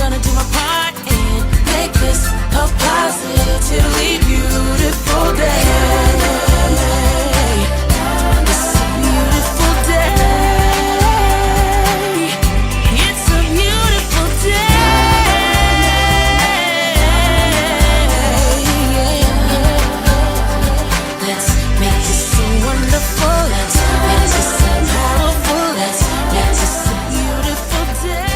gonna do my part and make this a positively beautiful day. It's a beautiful day. It's a beautiful day. Let's make this so wonderful. Let's make this so powerful. Let's make this a beautiful day.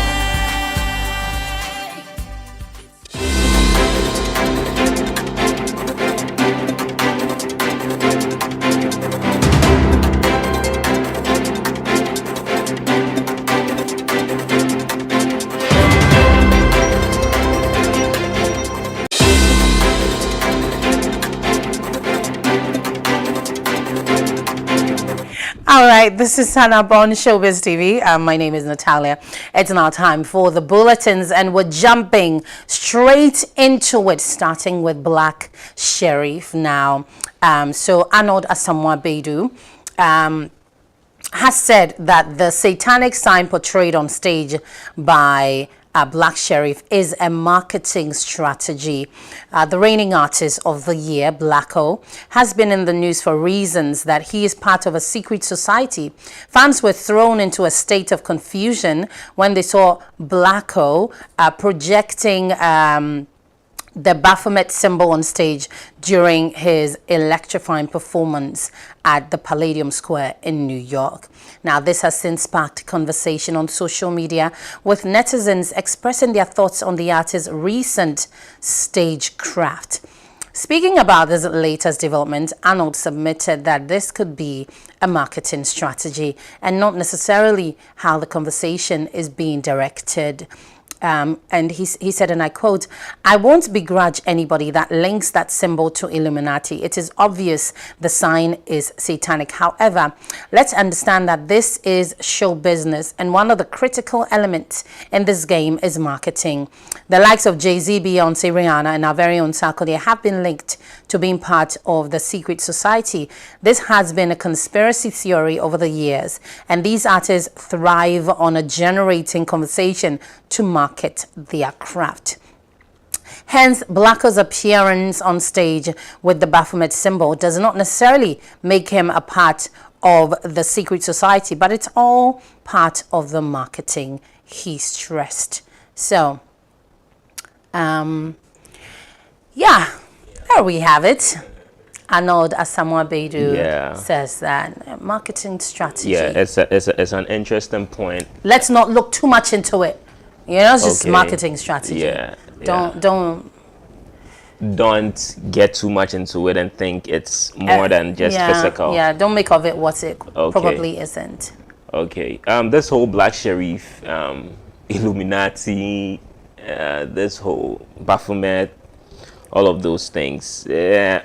All right, this is Hannah on Shobiz TV. My name is Natalia. It's now time for the bulletins, and we're jumping straight into it, starting with Black Sheriff now. So Arnold Asamoah Beidou has said that the satanic sign portrayed on stage by Black Sheriff is a marketing strategy. The reigning artist of the year, Blacko, has been in the news for reasons that he is part of a secret society. Fans were thrown into a state of confusion when they saw Blacko projecting the Baphomet symbol on stage during his electrifying performance at the Palladium Square in New York. Now, this has since sparked conversation on social media, with netizens expressing their thoughts on the artist's recent stagecraft. Speaking about this latest development, Arnold submitted that this could be a marketing strategy and not necessarily how the conversation is being directed. And he said, and I quote, "I won't begrudge anybody that links that symbol to Illuminati. It is obvious the sign is satanic. However, let's understand that this is show business, and one of the critical elements in this game is marketing. The likes of Jay-Z, Beyonce, Rihanna, and our very own Sarkodie have been linked to being part of the secret society. This has been a conspiracy theory over the years, and these artists thrive on a generating conversation to market their craft. Hence, Blacko's appearance on stage with the Baphomet symbol does not necessarily make him a part of the secret society, but it's all part of the marketing," he stressed. So, yeah, there we have it. Arnold Asamoah Beidou says that marketing strategy. Yeah, it's an interesting point. Let's not look too much into it. You know, it's just marketing strategy. Yeah. Don't get too much into it and think it's more than just physical. Yeah, don't make of it what it probably isn't. Okay. This whole Black Sheriff, Illuminati, this whole Baphomet, all of those things. I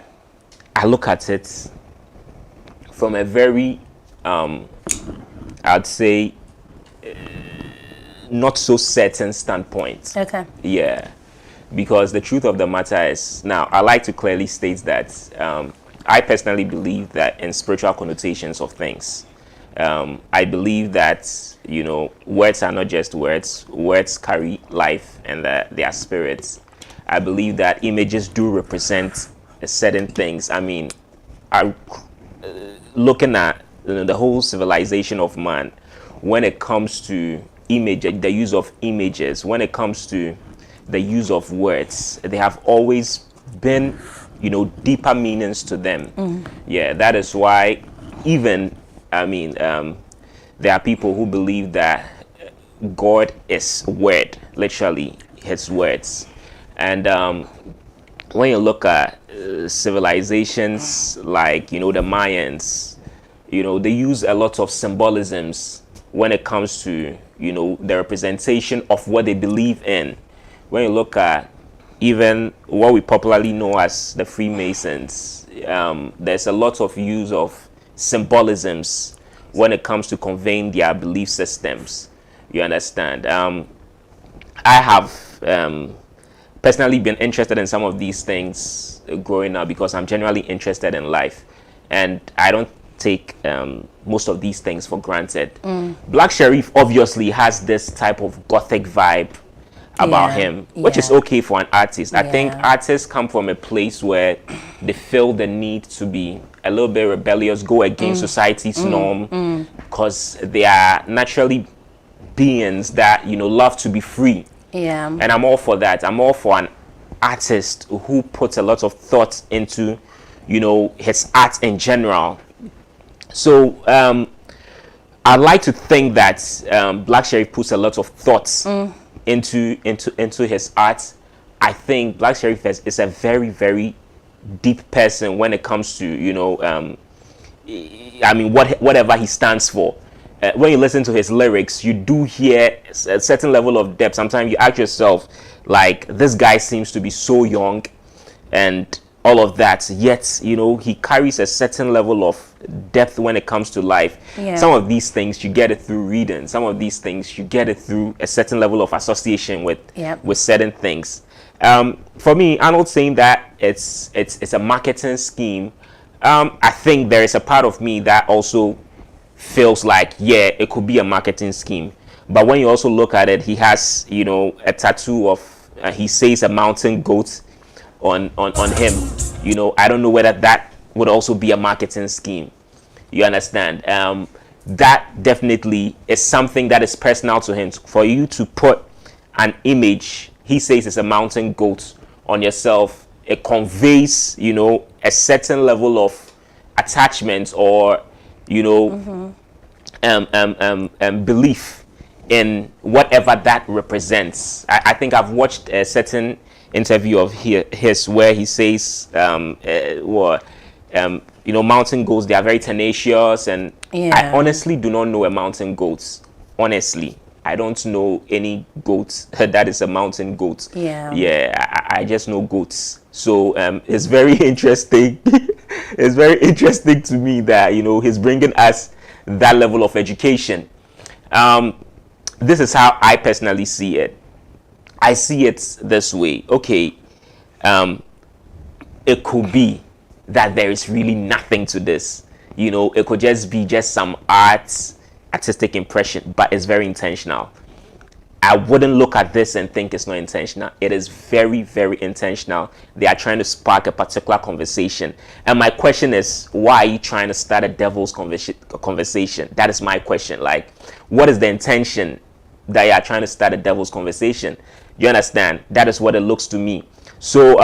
look at it from a very, I'd say, not so certain standpoint. Okay. Yeah, because the truth of the matter is, now I like to clearly state that I personally believe that in spiritual connotations of things, I believe that, you know, words are not just words. Words carry life and they are spirits. I believe that images do represent certain things. I mean, looking at the whole civilization of man, when it comes to image, the use of images, when it comes to the use of words, they have always been, you know, deeper meanings to them. Yeah, that is why even, I mean, there are people who believe that God is word, literally his words. And when you look at civilizations like, you know, the Mayans, you know, they use a lot of symbolisms when it comes to, you know, the representation of what they believe in. When you look at even what we popularly know as the Freemasons, there's a lot of use of symbolisms when it comes to conveying their belief systems. You understand? I have personally been interested in some of these things growing up because I'm genuinely interested in life, and I don't take most of these things for granted. Black Sheriff obviously has this type of gothic vibe about Yeah, him, which is yeah. okay for an artist. I think Yeah. artists come from a place where they feel the need to be a little bit rebellious, go against society's norm, because they are naturally beings that, you know, love to be free. Yeah. And I'm all for that. I'm all for an artist who puts a lot of thought into, you know, his art in general. So I like to think that Black Sherif puts a lot of thoughts into his art. I think Black Sherif is a very, very deep person when it comes to, you know, I mean, whatever he stands for. When you listen to his lyrics, you do hear a certain level of depth. Sometimes you ask yourself, like, this guy seems to be so young and all of that, yet, you know, he carries a certain level of depth when it comes to life. Yeah. Some of these things you get it through reading. Some of these things you get it through a certain level of association with Yep. with certain things. For me, I'm not saying that it's a marketing scheme. I think there is a part of me that also feels like, yeah, it could be a marketing scheme. But when you also look at it, he has, you know, a tattoo of he says a mountain goat on him. You know, I don't know whether that would also be a marketing scheme. You understand? That definitely is something that is personal to him. For you to put an image, he says it's a mountain goat, on yourself, it conveys, you know, a certain level of attachment or, you know, belief in whatever that represents. I think I've watched a certain interview of his where he says, you know, mountain goats, they are very tenacious, and Yeah. I honestly do not know a mountain goat. Honestly, I don't know any goat that is a mountain goat. Yeah. I just know goats. So it's very interesting. It's very interesting to me that, you know, he's bringing us that level of education. This is how I personally see it. I see it this way. Okay, it could be that there is really nothing to this. You know, it could just be just some artistic impression, but it's very intentional. I wouldn't look at this and think it's not intentional. It is very, very intentional. They are trying to spark a particular conversation. And my question is, why are you trying to start a devil's conversation? That is my question. Like, what is the intention that you are trying to start a devil's conversation? You understand? That is what it looks to me. So,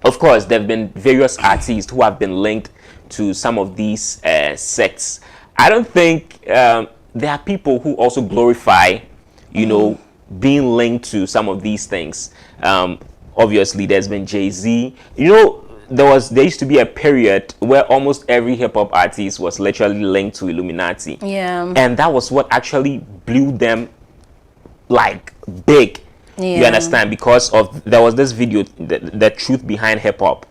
of course, there have been various artists who have been linked to some of these sects. I don't think there are people who also glorify, you know, being linked to some of these things. Obviously, there's been Jay-Z. You know, there used to be a period where almost every hip-hop artist was literally linked to Illuminati. Yeah. And that was what actually blew them, like, big. You Yeah. understand? Because there was this video, the truth behind hip-hop.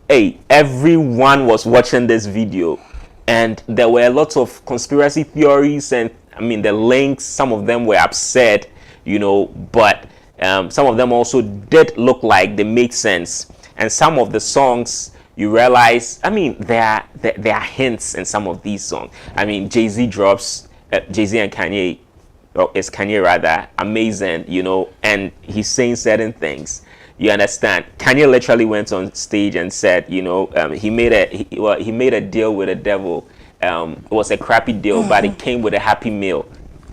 Hey, everyone was watching this video, and there were a lot of conspiracy theories, and I mean the links, some of them were absurd, you know, but some of them also did look like they made sense. And some of the songs, you realize, I mean, there are hints in some of these songs. I mean, Jay-Z drops, Jay-Z and Kanye, or it's Kanye rather, amazing, you know, and he's saying certain things. You understand? Kanye literally went on stage and said, you know, he made a deal with the devil. It was a crappy deal, but it came with a happy meal.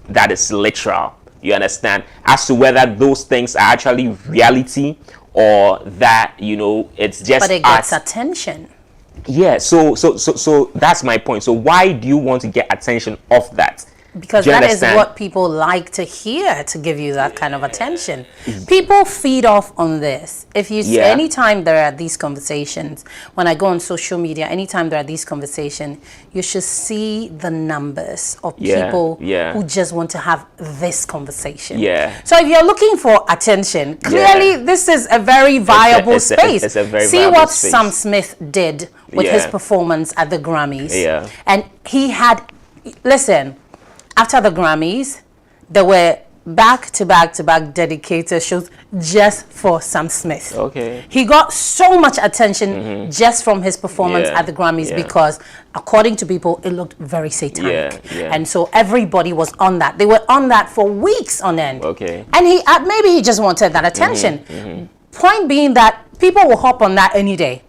That is literal. You understand? As to whether those things are actually reality or that, you know, it's just But it art. gets attention. Yeah. So that's my point. So why do you want to get attention off that? Because Do you that is understand? what people like to hear, to give you that kind of attention. People feed off on this. If you Yeah. anytime there are these conversations, when I go on social media, anytime there are these conversations, you should see the numbers of Yeah, people yeah. who just want to have this conversation. Yeah. So if you're looking for attention, clearly this is a very viable it's a- space. it's a very see viable what space. Sam Smith did with his Yeah. performance at the Grammys. Yeah. And he had, listen, after the Grammys, there were back to back to back dedicated shows just for Sam Smith. Okay. He got so much attention just from his performance Yeah, at the Grammys yeah. because, according to people, it looked very satanic. Yeah, yeah. And so everybody was on that. They were on that for weeks on end. Okay. And he maybe he just wanted that attention. Point being that people will hop on that any day.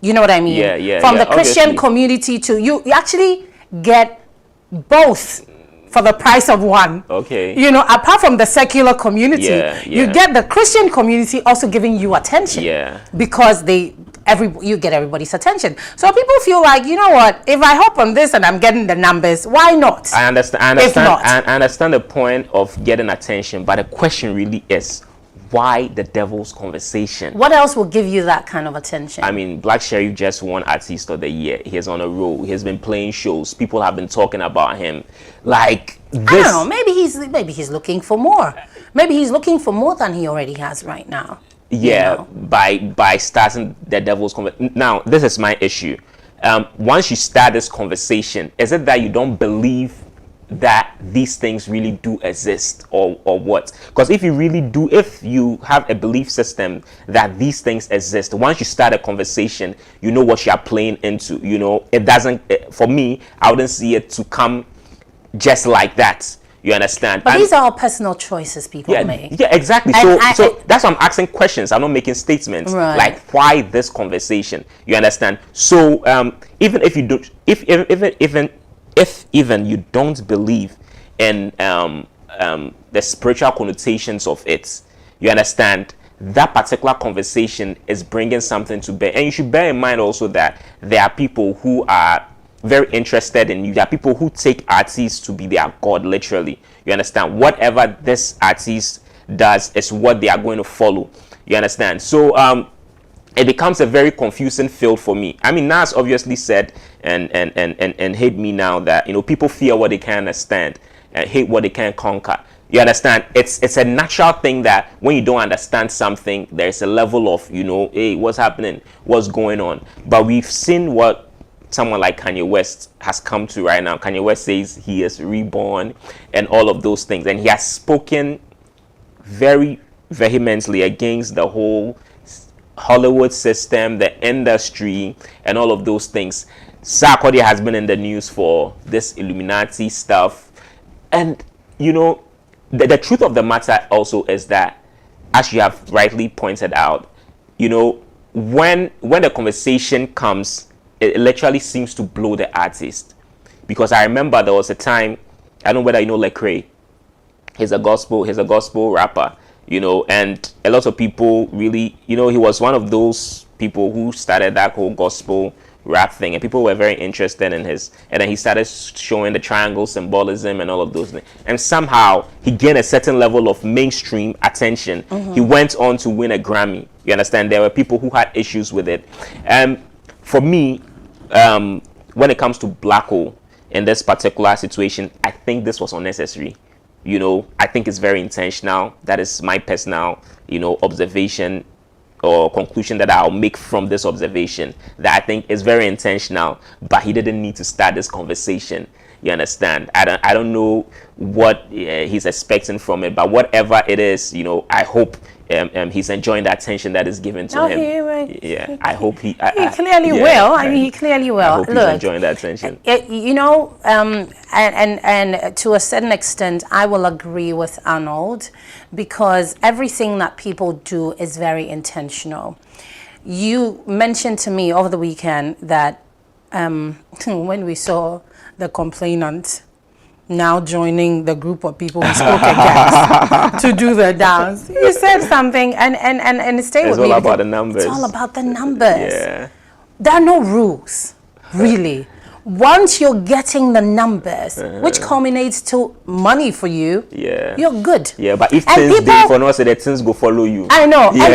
You know what I mean? Yeah, yeah, From yeah, the Christian obviously. community to you actually get both for the price of one. Okay. You know, apart from the secular community, Yeah, you yeah. get the Christian community also giving you attention. Yeah. Because you get everybody's attention. So people feel like, you know what, if I hop on this and I'm getting the numbers, why not? I understand. If not. I understand the point of getting attention, but the question really is, why the devil's conversation? What else will give you that kind of attention? I mean, Black Sheriff just won Artist of the Year. He's on a roll. He's been playing shows. People have been talking about him. Like this. I don't know. Maybe he's looking for more. Maybe he's looking for more than he already has right now. Yeah, You know? by starting the devil's conversation. Now, this is my issue. Once you start this conversation, is it that you don't believe that these things really do exist, or what? Because if you have a belief system that these things exist, once you start a conversation, you know what you are playing into. You know, it doesn't. For me, I wouldn't see it to come just like that. You understand? But these are all personal choices people make. Yeah, exactly. And So that's why I'm asking questions. I'm not making statements. Right. Like, why this conversation? You understand? So even if you don't, if even you don't believe in the spiritual connotations of it, you understand, that particular conversation is bringing something to bear. And you should bear in mind also that there are people who are very interested in you. There are people who take artists to be their god, literally. You understand? Whatever this artist does is what they are going to follow. You understand? So it becomes a very confusing field for me. I mean, Nas obviously said and hate me now that, you know, people fear what they can't understand and hate what they can't conquer. You understand? It's a natural thing that when you don't understand something, there's a level of, you know, hey, what's happening? What's going on? But we've seen what someone like Kanye West has come to right now. Kanye West says he is reborn and all of those things. And he has spoken very vehemently against the whole Hollywood system, the industry, and all of those things. Sarkodie has been in the news for this Illuminati stuff. And, you know, the truth of the matter also is that, as you have rightly pointed out, you know, when the conversation comes, it literally seems to blow the artist. Because I remember there was a time, I don't know whether you know Lecrae. He's a gospel rapper, you know, and a lot of people really, you know, he was one of those people who started that whole gospel rap thing, and people were very interested in his, and then he started showing the triangle symbolism and all of those things, and somehow he gained a certain level of mainstream attention. He went on to win a Grammy. You understand? There were people who had issues with it. For me, when it comes to Black Hole in this particular situation, I think this was unnecessary. You know, I think it's very intentional. That is my personal, you know, observation or conclusion that I'll make from this observation, that I think is very intentional, but he didn't need to start this conversation. You understand? I don't know what he's expecting from it, but whatever it is, you know, I hope he's enjoying the attention that is given to him. Yeah, I hope he clearly will. I mean, he clearly will. I hope he's enjoying the attention. You know, and to a certain extent, I will agree with Arnold, because everything that people do is very intentional. You mentioned to me over the weekend that when we saw the complainant now joining the group of people who spoke against to do the dance, you said something and it stayed with me. It's all about the numbers. It's all about the numbers. Yeah. There are no rules, really. Once you're getting the numbers, which culminates to money for you, Yeah. you're good. Yeah, but if And things people- dey for no say the things go follow you. I know. Yeah.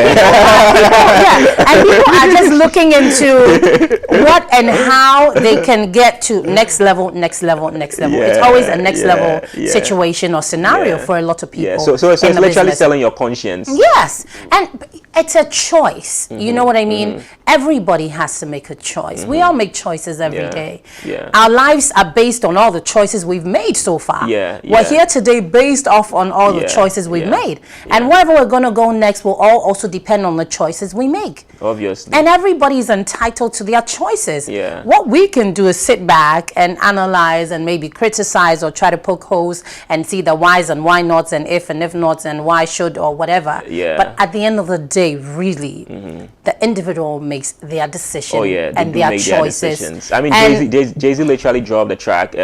And people are just looking into what and how they can get to next level, next level, next level. It's Yeah, always a next level yeah. situation or scenario Yeah. for a lot of people. Yeah, so it's in the literally business. selling your conscience. Yes, and it's a choice. You know what I mean? Everybody has to make a choice. We all make choices every day. Yeah. Our lives are based on all the choices we've made so far. Yeah, We're yeah. here today based off on all the choices we've made. And wherever we're going to go next will all also depend on the choices we make. Obviously. And everybody's entitled to their choices. Yeah. What we can do is sit back and analyze and maybe criticize or try to poke holes and see the whys and why nots and if nots and why should or whatever. Yeah. But at the end of the day, really, the individual makes their decision They and do their make choices. their decisions. I mean, And- Jay-Z literally dropped the track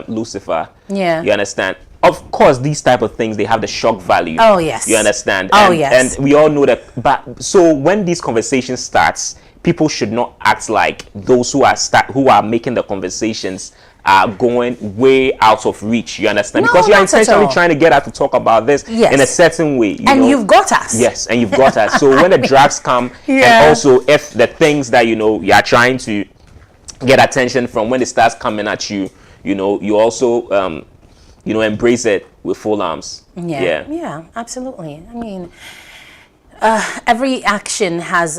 Lucifer. Yeah. You understand? Of course, these type of things, they have the shock value. Oh, yes. You understand? Oh, And, yes. And we all know that. But so when these conversations starts, people should not act like those who are making the conversations are going way out of reach. You understand? No, Because you are not at intentionally all. trying to get us to talk about this Yes. in a certain way. You And know? you've got us. Yes, and you've got us. So when the drags come, Yeah. and also if the things that you are trying to get attention from, when it starts coming at you, you also embrace it with full arms. Yeah, absolutely. I mean, every action has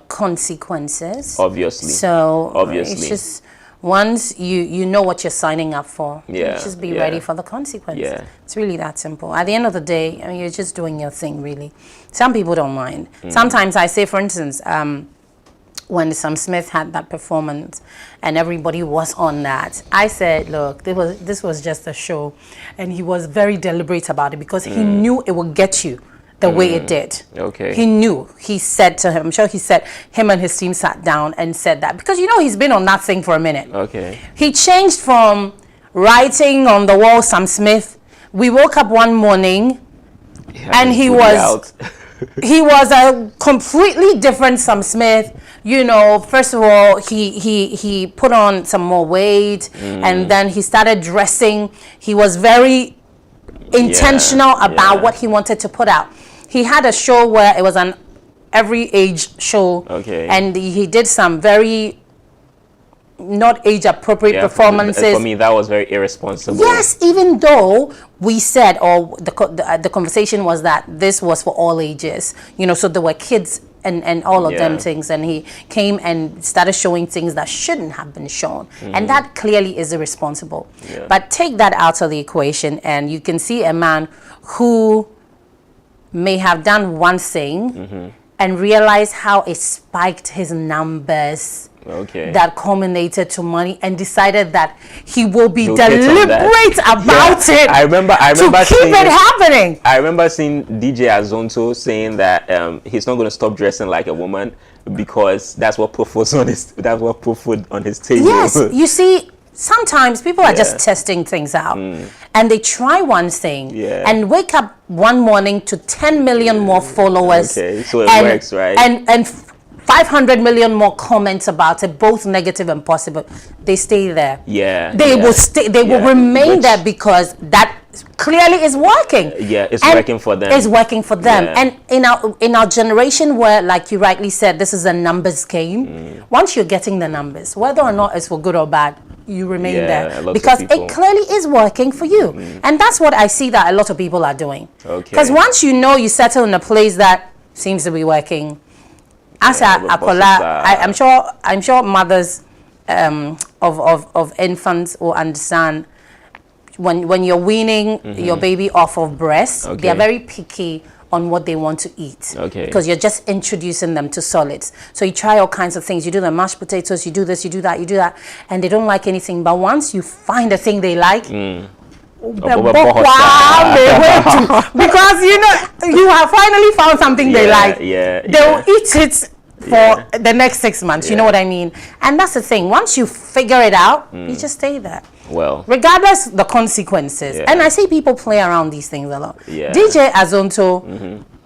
consequences. Obviously. So Obviously. it's just once you know what you're signing up for, Yeah, just be yeah. ready for the consequences. Yeah. It's really that simple. At the end of the day, I mean, you're just doing your thing, really. Some people don't mind. Sometimes I say, for instance, when Sam Smith had that performance and everybody was on that, I said, look, this was just a show. And he was very deliberate about it because he knew it would get you the way it did. Okay. He knew. He said to him, I'm sure he said, him and his team sat down and said that. Because he's been on that thing for a minute. Okay. He changed from writing on the wall, Sam Smith. We woke up one morning and he was a completely different Sam Smith. First of all, he put on some more weight and then he started dressing. He was very intentional about what he wanted to put out. He had a show where it was an every age show. Okay. And he did some very not age appropriate performances. For me, that was very irresponsible. Yes, even though we said, or the conversation was that this was for all ages, so there were kids and all of them things, and he came and started showing things that shouldn't have been shown, and that clearly is irresponsible. But take that out of the equation, and you can see a man who may have done one thing and realize how it spiked his numbers. Okay. That culminated to money, and decided that he will be He'll get on deliberate about it. I remember to keep it happening. I remember seeing DJ Azonto saying that he's not going to stop dressing like a woman because that's what put food on his table. Yes, you see, sometimes people are just testing things out, and they try one thing and wake up one morning to 10 million more followers. Okay, so it works, right? And 500 million more comments about it, both negative and positive. They stay there. They will stay. They will remain there because that clearly is working. It's working for them. It's working for them. And in our generation, where, like you rightly said, this is a numbers game. Once you're getting the numbers, whether or not it's for good or bad, you remain there because it clearly is working for you. And that's what I see that a lot of people are doing. Because once you settle in a place that seems to be working. As I'm sure mothers of infants will understand when you're weaning your baby off of breast, they are very picky on what they want to eat. Because you're just introducing them to solids. So you try all kinds of things. You do the mashed potatoes, you do this, you do that, and they don't like anything. But once you find a thing they like, because you have finally found something they like. They'll eat it for the next 6 months. You know what I mean? And that's the thing. Once you figure it out, you just stay there. Well, regardless the consequences. And I see people play around these things a lot. DJ Azonto,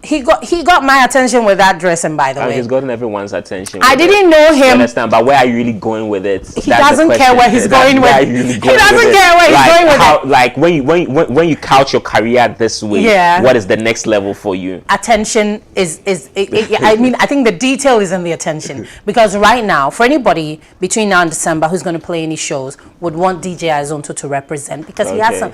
he got my attention with that dressing, by the way. He's gotten everyone's attention. I didn't know him. You understand, but where are you really going with it? He doesn't care where he's going with it. He doesn't care where he's going with it. Like when you couch your career this way, what is the next level for you? Attention is I mean, I think the detail is in the attention, because right now, for anybody between now and December who's going to play any shows would want DJ Azonto to represent, because he has some.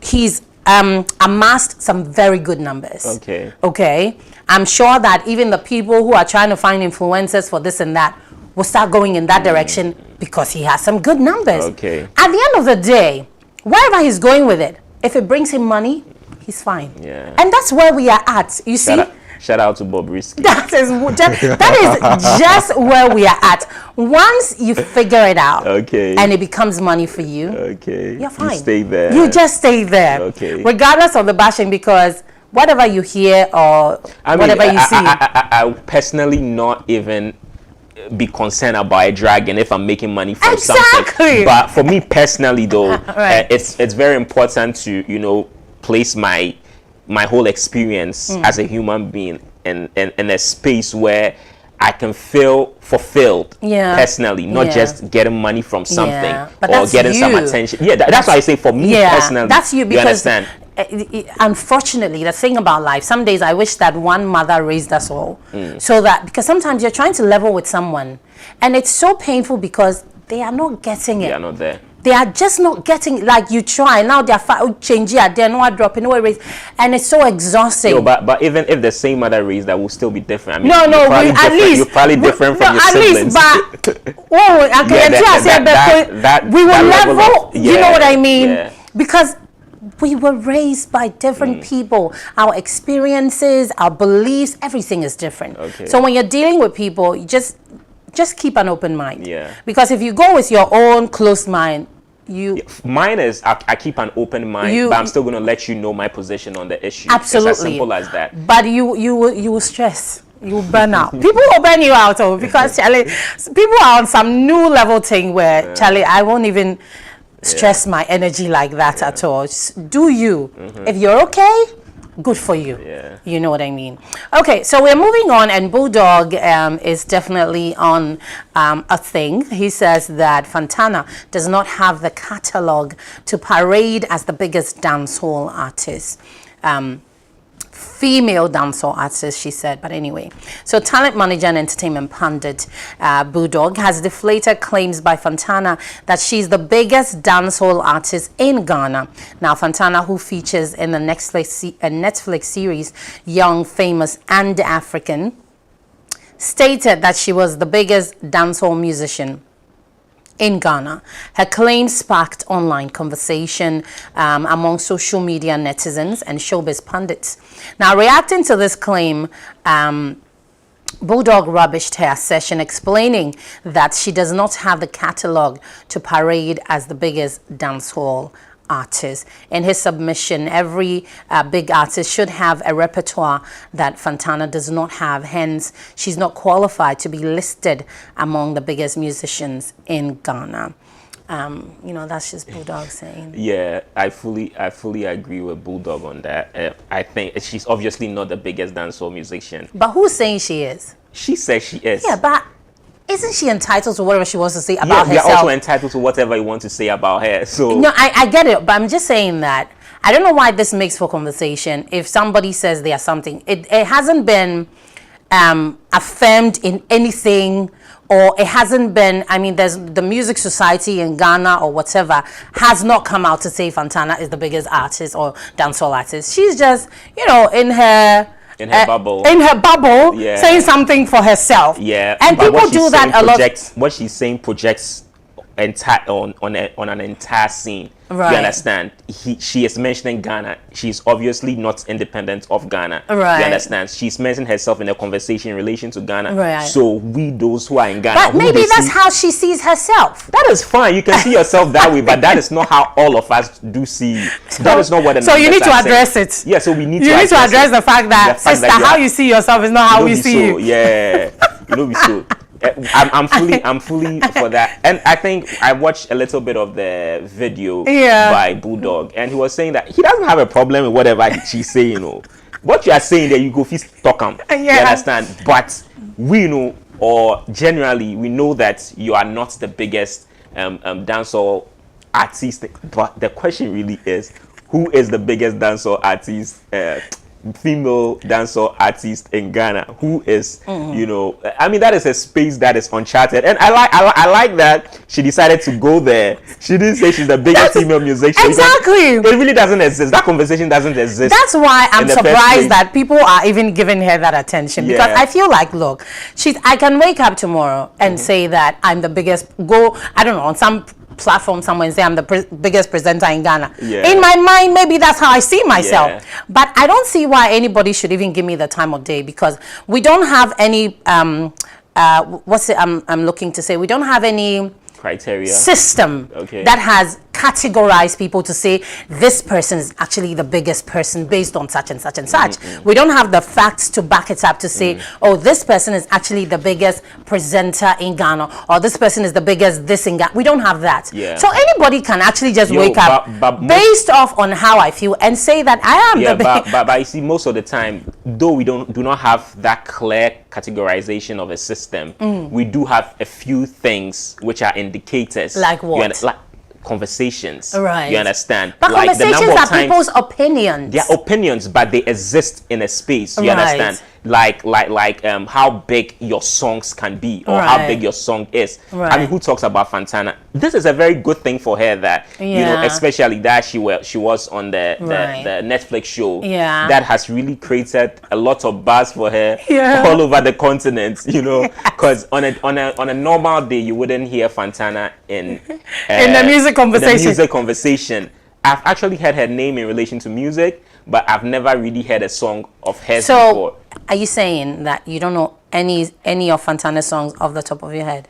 He's amassed some very good numbers. Okay. Okay. I'm sure that even the people who are trying to find influencers for this and that will start going in that direction because he has some good numbers. Okay. At the end of the day, wherever he's going with it, if it brings him money, he's fine. Yeah. And that's where we are at. You see? Shout out to Bob Risky. That is just where we are at. Once you figure it out, okay, and it becomes money for you, okay, you're fine. You stay there. You just stay there, okay, regardless of the bashing, because whatever you hear or whatever you see. I personally not even be concerned about a dragon if I'm making money from something. But for me personally, though, right. It's very important to place my whole experience as a human being in a space where I can feel fulfilled personally, not just getting money from something or getting some attention. Yeah, that's why I say for me personally. That's you, because you understand? Unfortunately, the thing about life, some days I wish that one mother raised us all, so that, because sometimes you're trying to level with someone and it's so painful because they are not getting it. They are not there. They are just not getting, like you try now, they're changing, they're not dropping, no raise, and it's so exhausting. But even if the same mother raised, that will still be different. I mean, you're probably different from your siblings. We will level. You know what I mean? Yeah. Because we were raised by different people. Our experiences, our beliefs, everything is different. Okay. So when you're dealing with people, you just keep an open mind. Yeah. Because if you go with your own closed mind, mine is I keep an open mind, but I'm still going to let you know my position on the issue. Absolutely. It's as simple as that. But you will stress. You will burn out. People will burn you out, because Charlie, people are on some new level thing where Charlie, I won't even stress my energy like that at all. Just do you. If you're okay, good for you. Yeah. You know what I mean? Okay, so we're moving on, and Bulldog is definitely on a thing. He says that Fantana does not have the catalog to parade as the biggest dancehall artist. Female dancehall artist, she said. But anyway, so talent manager and entertainment pundit Bulldog has deflated claims by Fantana that she's the biggest dancehall artist in Ghana. Now, Fantana, who features in the Netflix series Young, Famous and African, stated that she was the biggest dancehall musician in Ghana. Her claims sparked online conversation among social media netizens and showbiz pundits. Now, reacting to this claim, Bulldog rubbished her assertion, explaining that she does not have the catalog to parade as the biggest dancehall artist. In his submission, every big artist should have a repertoire that Fantana does not have. Hence, she's not qualified to be listed among the biggest musicians in Ghana. That's just Bulldog saying. Yeah, I fully agree with Bulldog on that. I think she's obviously not the biggest dancehall musician. But who's saying she is? She says she is. Yeah, but isn't she entitled to whatever she wants to say about herself? Yeah, we are also entitled to whatever you want to say about her. So no, I get it, but I'm just saying that I don't know why this makes for conversation. If somebody says they are something, it hasn't been affirmed in anything, or it hasn't been. I mean, there's the Music Society in Ghana or whatever has not come out to say Fantana is the biggest artist or dancehall artist. She's just in her bubble, saying something for herself. Yeah, and people do that a lot. What she's saying projects on an entire scene. Right. You understand? She is mentioning Ghana. She's obviously not independent of Ghana. Right. You understand? She's mentioning herself in a conversation in relation to Ghana. Right. So we, those who are in Ghana, but maybe that's how she sees herself. That is fine. You can see yourself that way, but that is not how all of us do see you. That is not what the So you need to address it. Yeah. So we need to address the fact that sister, how you see yourself is not how we see you. Yeah. So. I'm fully for that, and I think I watched a little bit of the video by Bulldog, and he was saying that he doesn't have a problem with whatever she's saying. What you are saying there, you go fist talk him. You understand? But we know, or generally we know that you are not the biggest dancehall artist. But the question really is, who is the biggest dancehall artist female dancehall artist in Ghana who is, you know, I mean, that is a space that is uncharted, and I like that she decided to go there. She didn't say she's the biggest female musician. Exactly. It really doesn't exist. That conversation doesn't exist. That's why I'm in the first place. surprised that people are even giving her that attention, because Yeah. I feel like, look, I can wake up tomorrow and say that I'm the biggest, I don't know, on some platform somewhere and say I'm the biggest presenter in Ghana. Yeah. In my mind, maybe that's how I see myself. Yeah. But I don't see why anybody should even give me the time of day, because we don't have any, what's it I'm looking to say? We don't have any Criteria. system Okay. that has categorized people to say this person is actually the biggest person based on such and such and such. We don't have the facts to back it up to say, oh, this person is actually the biggest presenter in Ghana, or this person is the biggest this in Ghana. We don't have that. Yeah. So anybody can actually just Yo, wake up but based off on how I feel and say that I am Yeah, the biggest. but you see, most of the time, though we do not have that clear categorization of a system, we do have a few things which are indicators. Like what? Like conversations. Right. You understand? But like conversations are people's opinions. They are opinions, but they exist in a space. You Right. understand? Like how big your songs can be, or how Right. big your song is. I Right. mean, who talks about Fantana? This is a very good thing for her that you know, Yeah. especially that she was on the Right. the Netflix show. Yeah. That has really created a lot of buzz for her Yeah. all over the continent. You know, because on a normal day you wouldn't hear Fantana in the music conversation. in the music conversation. I've actually heard her name in relation to music, but I've never really heard a song of hers So before. are you saying that you don't know any of Fantana's songs off the top of your head?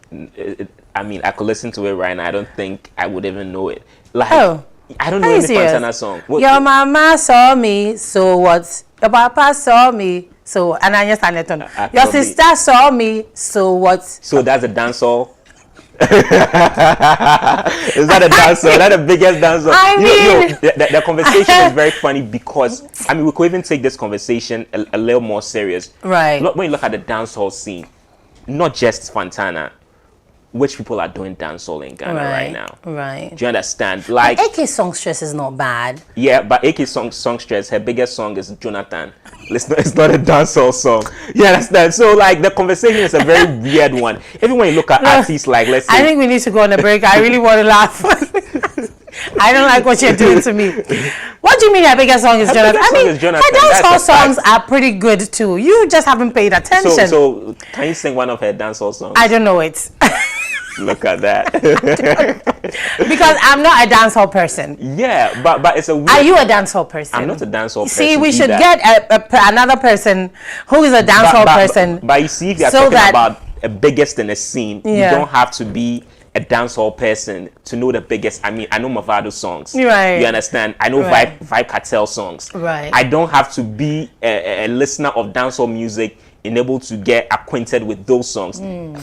I mean, I could listen to it right now. I don't think I would even know it. Like, Oh. I don't know Are you any serious? Fantana song. What- Your mama saw me, so what? Your papa saw me, so and I understand it. Your probably- sister saw me, so what? So that's a dancehall. Is that a dancehall? That the biggest dancehall? I mean- The conversation is very funny because I mean we could even take this conversation a little more serious. Right. Look, when you look at the dancehall scene, not just Fantana, which people are doing dancehall in Ghana right now. Right. Do you understand? Like, AK Songstress is not bad. yeah, but AK Songstress, her biggest song is Jonathan. It's not a dancehall song. You understand? So like the conversation is a very weird one. Even when you look at artists like, let's say, I think we need to go on a break. I really want to laugh. I don't like what you're doing to me. What do you mean her biggest song is Jonathan? biggest I mean, song is Jonathan. her dancehall That's a fact. songs are pretty good too. You just haven't paid attention. so can you sing one of her dancehall songs? I don't know it. Look at that. Because I'm not a dancehall person. Yeah, but it's a weird. Are you a dancehall person? I'm not a dancehall person. See, we should either. get another person who is a dancehall person. But you see, if you're so talking that- about a biggest in a scene, Yeah. you don't have to be a dancehall person to know the biggest. I mean, I know Mavado songs. Right. You understand? I know Right. Vibe Cartel songs. Right. I don't have to be a listener of dancehall music and able to get acquainted with those songs.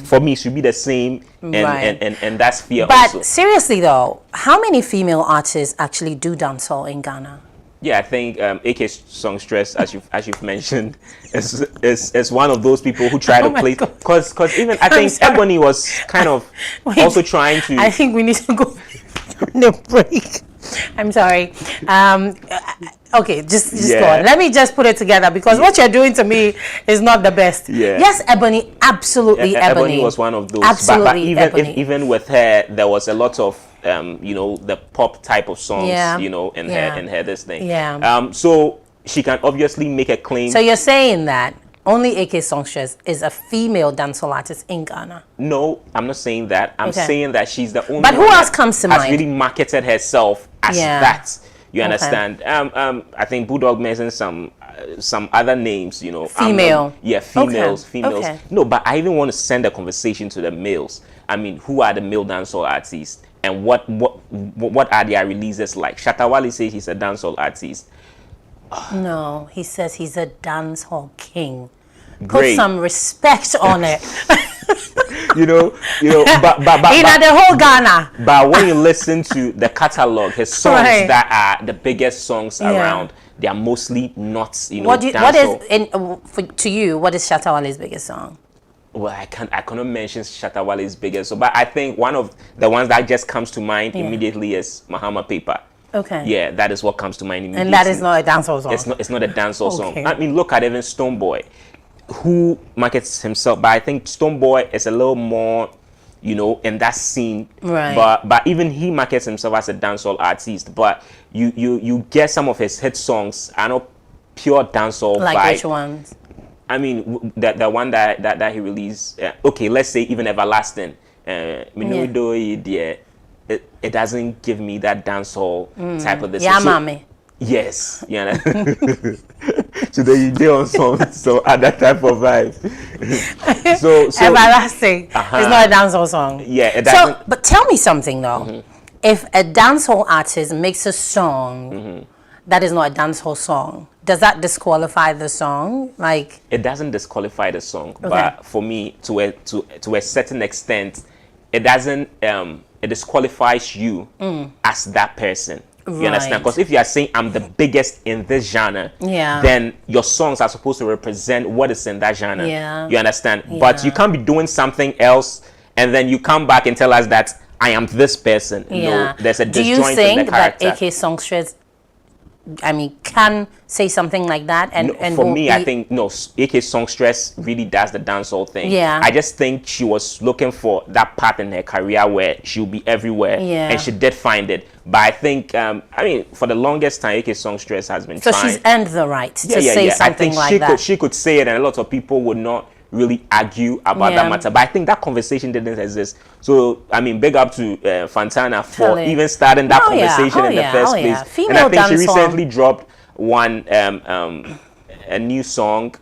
For me, it should be the same, and Right. and that's fear But also. seriously though, how many female artists actually do dancehall in Ghana? Yeah, I think AK Songstress, as you've mentioned, is one of those people who try Oh to my play God. because even I I'm think sorry. Ebony was kind of Wait. also trying to. I think we need to go on a break. I'm sorry. Okay, just go Yeah. on. Let me just put it together because what you're doing to me is not the best. Yeah. Yes, Ebony, absolutely Ebony was one of those. Absolutely, but Ebony. even with her, there was a lot of you know, the pop type of songs, Yeah. you know, in Yeah. her this thing. Yeah. So she can obviously make a claim. So you're saying that only AK Songstress is a female dancehall artist in Ghana? No, I'm not saying that. I'm Okay. saying that she's the only But who one else that comes to has mind? really marketed herself as Yeah. that. You Okay. understand? I think Bulldog mentioned some other names, you know. Female. Yeah, females. Okay. No, but I even want to send a conversation to the males. I mean, who are the male dancehall artists and what are their releases like? Shatawale says he's a dancehall artist. No, he says he's a dancehall king. Put Great. some respect on it. you know, but In the whole Ghana. But when you listen to the catalog, his songs Right. that are the biggest songs Yeah. around, they are mostly not, you know, What is dancehall. to you? What is Shatawale's biggest song? Well, I cannot mention Shatawale's biggest, so but I think one of the ones that just comes to mind immediately is Mahama Paper. Okay. Yeah, that is what comes to mind immediately. And that is not a dancehall song. It's not a dancehall Okay. song. I mean, look at even Stonebwoy, who markets himself, but I think Stonebwoy is a little more, you know, in that scene. Right. But even he markets himself as a dancehall artist. But you get some of his hit songs are not pure dancehall Like vibe. which ones? I mean, the one that he released. Okay, let's say even Everlasting. It doesn't give me that dancehall type of this. Yeah, So- mommy. Yes, yeah. So then you did on some other type of vibe. so Everlasting. It's not a dancehall song. Yeah, it So, doesn't. but tell me something though. If a dancehall artist makes a song that is not a dancehall song, does that disqualify the song? Like, It doesn't disqualify the song, but for me, to a certain extent, it doesn't. It disqualifies you as that person. You understand? Right. Because if you are saying I'm the biggest in this genre, Yeah. then your songs are supposed to represent what is in that genre. Yeah. You understand? But you can't be doing something else and then you come back and tell us that I am this person. yeah. No, there's a Do you disjoint in the think that character. AK Songstress, I mean, can say something like that? And, No, and for will me, I be- think no. AK Songstress really does the dancehall thing. Yeah. I just think she was looking for that part in her career where she'll be everywhere, Yeah. and she did find it. But I think, I mean, for the longest time, AK Songstress has been So trying. she's earned the right to say I something think like she that. she could say it, and a lot of people would not really argue about Yeah. that matter. But I think that conversation didn't exist. So I mean, big up to Fantana for Really? even starting that Oh, yeah. conversation Oh, in the yeah. first Oh, yeah. place. Female and I think she dancehall. recently dropped one a new song,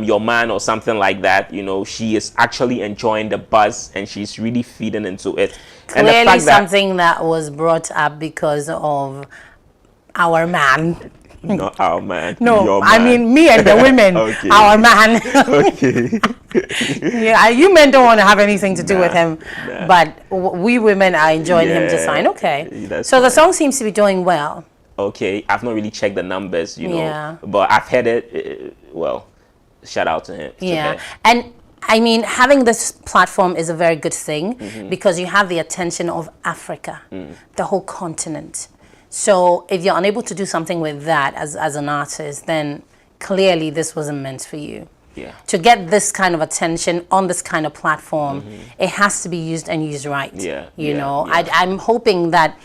Your Man or something like that. You know, she is actually enjoying the buzz and she's really feeding into it. And the Clearly fact that something that was brought up because of our man. not our man. No, your I man. mean me and the women. Okay. Our man. Okay. Yeah, you men don't want to have anything to do Nah, with him, nah. but we women are enjoying him just Yeah, fine. Okay, that's so the fine. song seems to be doing well. Okay, I've not really checked the numbers, you know, Yeah. but I've heard it. Well, shout out to him. to Yeah, her. and I mean having this platform is a very good thing Mm-hmm. because you have the attention of Africa, Mm. the whole continent. So if you're unable to do something with that as an artist, then clearly this wasn't meant for you. Yeah. To get this kind of attention on this kind of platform, it has to be used and used right. Yeah, You yeah, know, yeah. I'm hoping that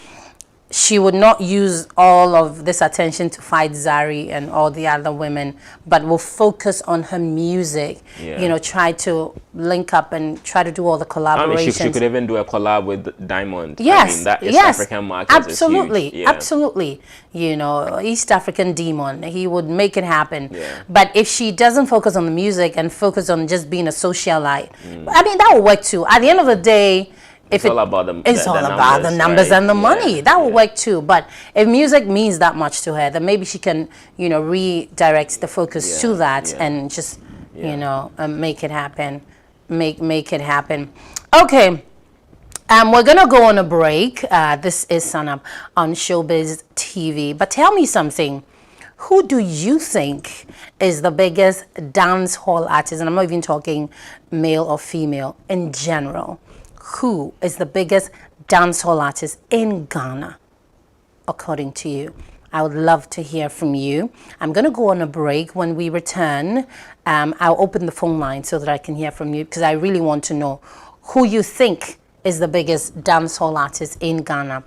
she would not use all of this attention to fight Zari and all the other women, but will focus on her music. Yeah. You know, try to link up and try to do all the I mean, collaborations. she could even do a collab with Diamond. Yes, I mean, that East yes, African market absolutely, is huge. Yeah. absolutely. You know, East African demon, he would make it happen. Yeah. But if she doesn't focus on the music and focus on just being a socialite, I mean, that will work too. At the end of the day, It's all about the it's the all about the numbers right? and the money. Yeah, That will yeah. work too. But if music means that much to her, then maybe she can, you know, redirect the focus Yeah, to that yeah. and just, Yeah. you know, make it happen. Make it happen. Okay. We're gonna go on a break. This is Sanab on Showbiz TV. But tell me something. Who do you think is the biggest dance hall artist? And I'm not even talking male or female in general. Who is the biggest dancehall artist in Ghana, according to you? I would love to hear from you. I'm going to go on a break. When we return, I'll open the phone line so that I can hear from you because I really want to know who you think is the biggest dancehall artist in Ghana.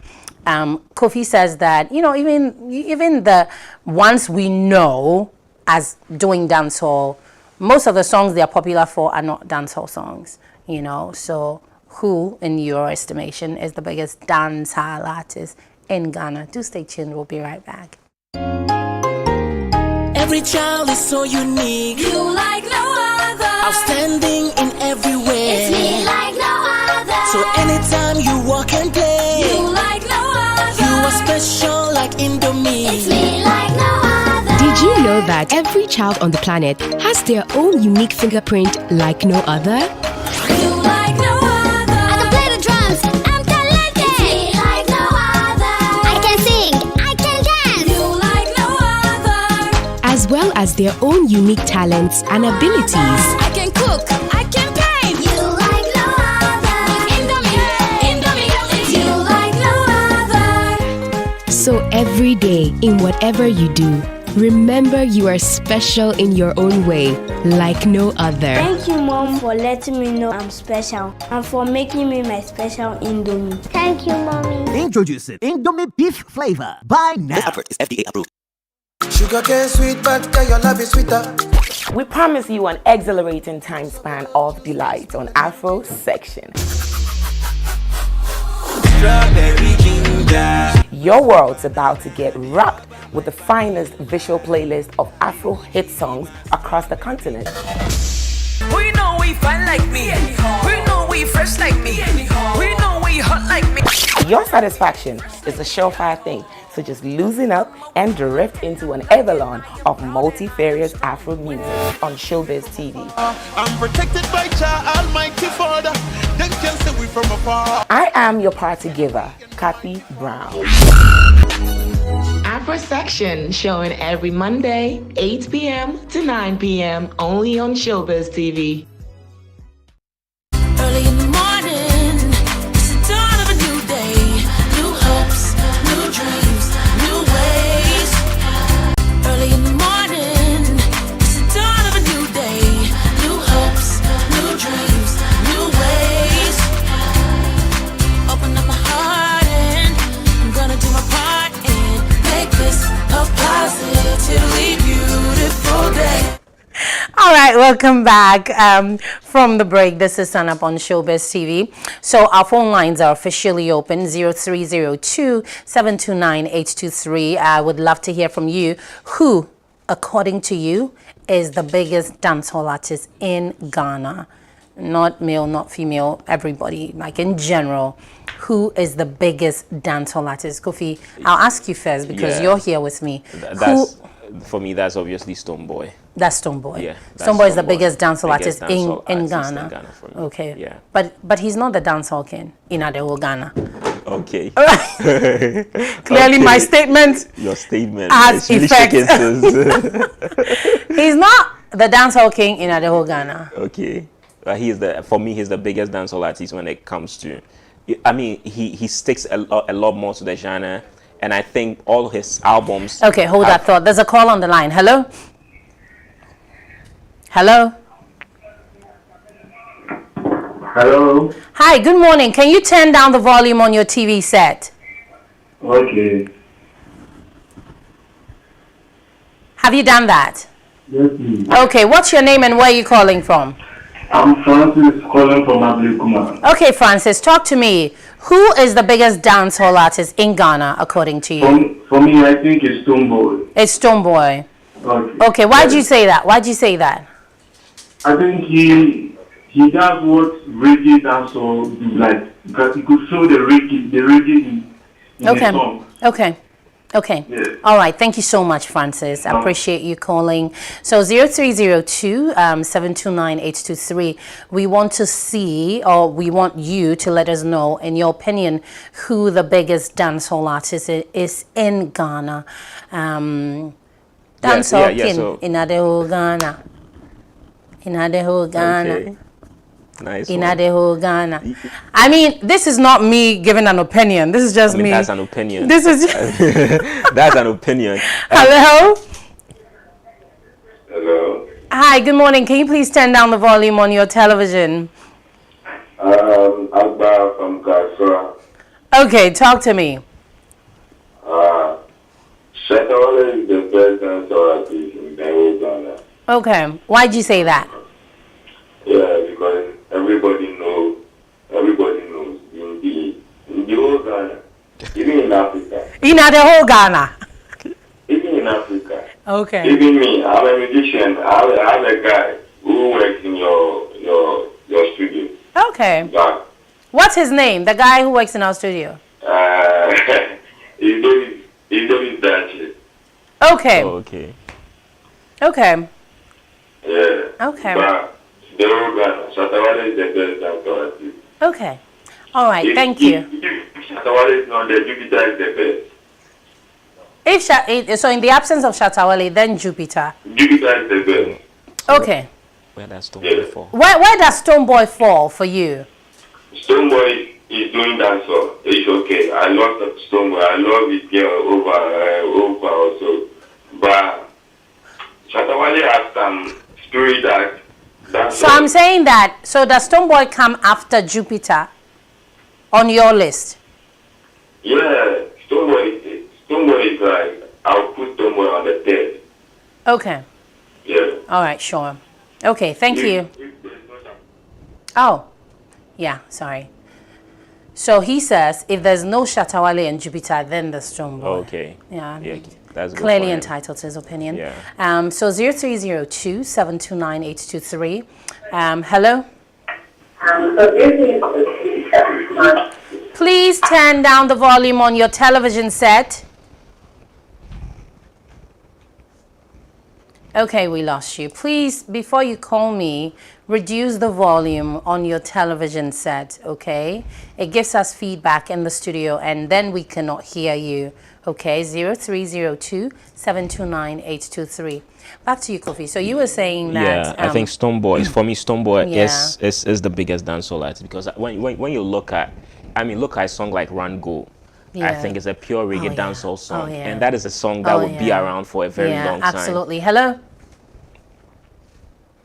Kofi says that, you know, even the ones we know as doing dancehall, most of the songs they are popular for are not dancehall songs, you know, so who, in your estimation, is the biggest dancehall artist in Ghana? Do stay tuned. We'll be right back. Every child is so unique, You like no other. outstanding in every way. It's me like no other. So anytime you walk and play, You like no other. you are special like Indomie. It's me like no other. Did you know that every child on the planet has their own unique fingerprint like no other? You like no other. I can play the drums. I'm talented. It's me like no other. I can sing. I can dance. You like no other. As well as their own unique talents and abilities. I can cook. I can paint. You like no other. Indomie. Indomie. It's you like no other. So every day in whatever you do. Remember, you are special in your own way, like no other. Thank you, Mom, for letting me know I'm special and for making me my special Indomie. Thank you, Mommy. Introducing Indomie beef flavor. Buy now. This advert is FDA approved. Sugar cane sweet, but your love is sweeter. We promise you an exhilarating time span of delight on Afro Section. Strawberry ginger. Your world's about to get rocked with the finest visual playlist of Afro hit songs across the continent. We know we fine like me. We know we fresh like me. We know we hot like me. Your satisfaction is a surefire thing, so just loosen up and drift into an Avalon of multifarious Afro music on Shobiz TV. I'm protected by Jah Almighty Father. Them can see we from afar. I am your party giver, Kathy Brown. Afro Section showing every Monday, 8 p.m. to 9 p.m. only on Shobiz TV. Early in the morning, it's the dawn of a new day. New hopes, new dreams, new ways. Early in the morning, it's the dawn of a new day. New hopes, new dreams, new ways. Open up my heart and I'm gonna do my part and make this a positively beautiful day. All right, welcome back from the break. This is Sun Up on Showbiz TV. So our phone lines are officially open, 0302-729-823. I would love to hear from you. Who, according to you, is the biggest dancehall artist in Ghana? Not male, not female, everybody, like in general. Who is the biggest dancehall artist? Kofi, I'll ask you first because you're here with me. For me, that's obviously Stonebwoy. That's Stonebwoy. Yeah, Stonebwoy is the biggest dancehall artist in Ghana. For me. Okay. Yeah. But he's not the dancehall king in the whole Ghana. Okay. Clearly, my statement. Your statement has really effect. shaking sense. He's not the dancehall king in the whole Ghana. Okay. For me, he's the biggest dancehall artist when it comes to. I mean, he sticks a lot more to the genre. And I think all his albums. Okay, hold that thought. There's a call on the line. Hello? Hello? Hello? Hi, good morning. Can you turn down the volume on your TV set? Okay. Have you done that? Yes, please. Okay, what's your name and where are you calling from? I'm Francis calling from Ablekuma. Okay, Francis, talk to me. Who is the biggest dancehall artist in Ghana, according to you? For me, I think it's Stonebwoy. It's Stonebwoy. Okay, why'd you say that? Why'd you say that? I think he does what reggae dancehall do, like, because he could feel the reggae in the song. Okay. Yeah. All right. Thank you so much, Francis. I appreciate you calling. So 0302-729-823. We want to see, or we want you to let us know, in your opinion, who the biggest dancehall artist is in Ghana. Dancehall in the whole Ghana. In the whole Ghana. Okay. Nice. In the whole Ghana. I mean, this is not me giving an opinion. This is just me. That's an opinion. This is that's an opinion. Hello. Hello. Hi. Good morning. Can you please turn down the volume on your television? Akbar from Kasra. Okay. Talk to me. Shatawale is the best dancehall artist in the whole Ghana. Okay. Why'd you say that? Yeah, because everybody knows in the whole Ghana, even in Africa. In the whole Ghana. Even in Africa. Okay. Even me, I'm a musician. I'm a guy who works in your studio. Okay. But, What's his name? The guy who works in our studio. He's David Danche. Okay. Oh, okay. Okay. Yeah. Okay. But the whole Ghana, Shatawale is the best dancehall artist. Okay. All right. Thank you. If Shatawale is not there, Jupiter is the best. So in the absence of Shatawale, then Jupiter. Jupiter is the best. Okay. Where does Stonebwoy fall? Where does Stonebwoy fall for you? Stonebwoy he's doing that, so it's okay. I love the Stoneboy. I love it here over also. But Shatawale has some spirit that. So I'm saying that, so does Stoneboy come after Jupiter on your list? Yeah, Stoneboy is like, I'll put Stoneboy on the third. Okay. Yeah. All right, sure. Okay, thank you. Oh, yeah, sorry. So he says if there's no Shatawale and Jupiter, then the Stoneboy. Okay. Yeah. That's good Clearly for him. entitled to his opinion. Yeah. So 0302 729 823. Hello? Please turn down the volume on your television set. Okay, we lost you. Please, before you call me, reduce the volume on your television set, okay? It gives us feedback in the studio and then we cannot hear you, okay? 0302 729 823. Back to you, Kofi. So you were saying that... Yeah, I think Stoneboy, for me, Stoneboy Yeah. is the biggest dancehall artist because when you look at, look at a song like Run Go. I Yeah. think it's a pure reggae dancehall song. yeah. And that is a song that will be around for a very long time. Absolutely. Hello?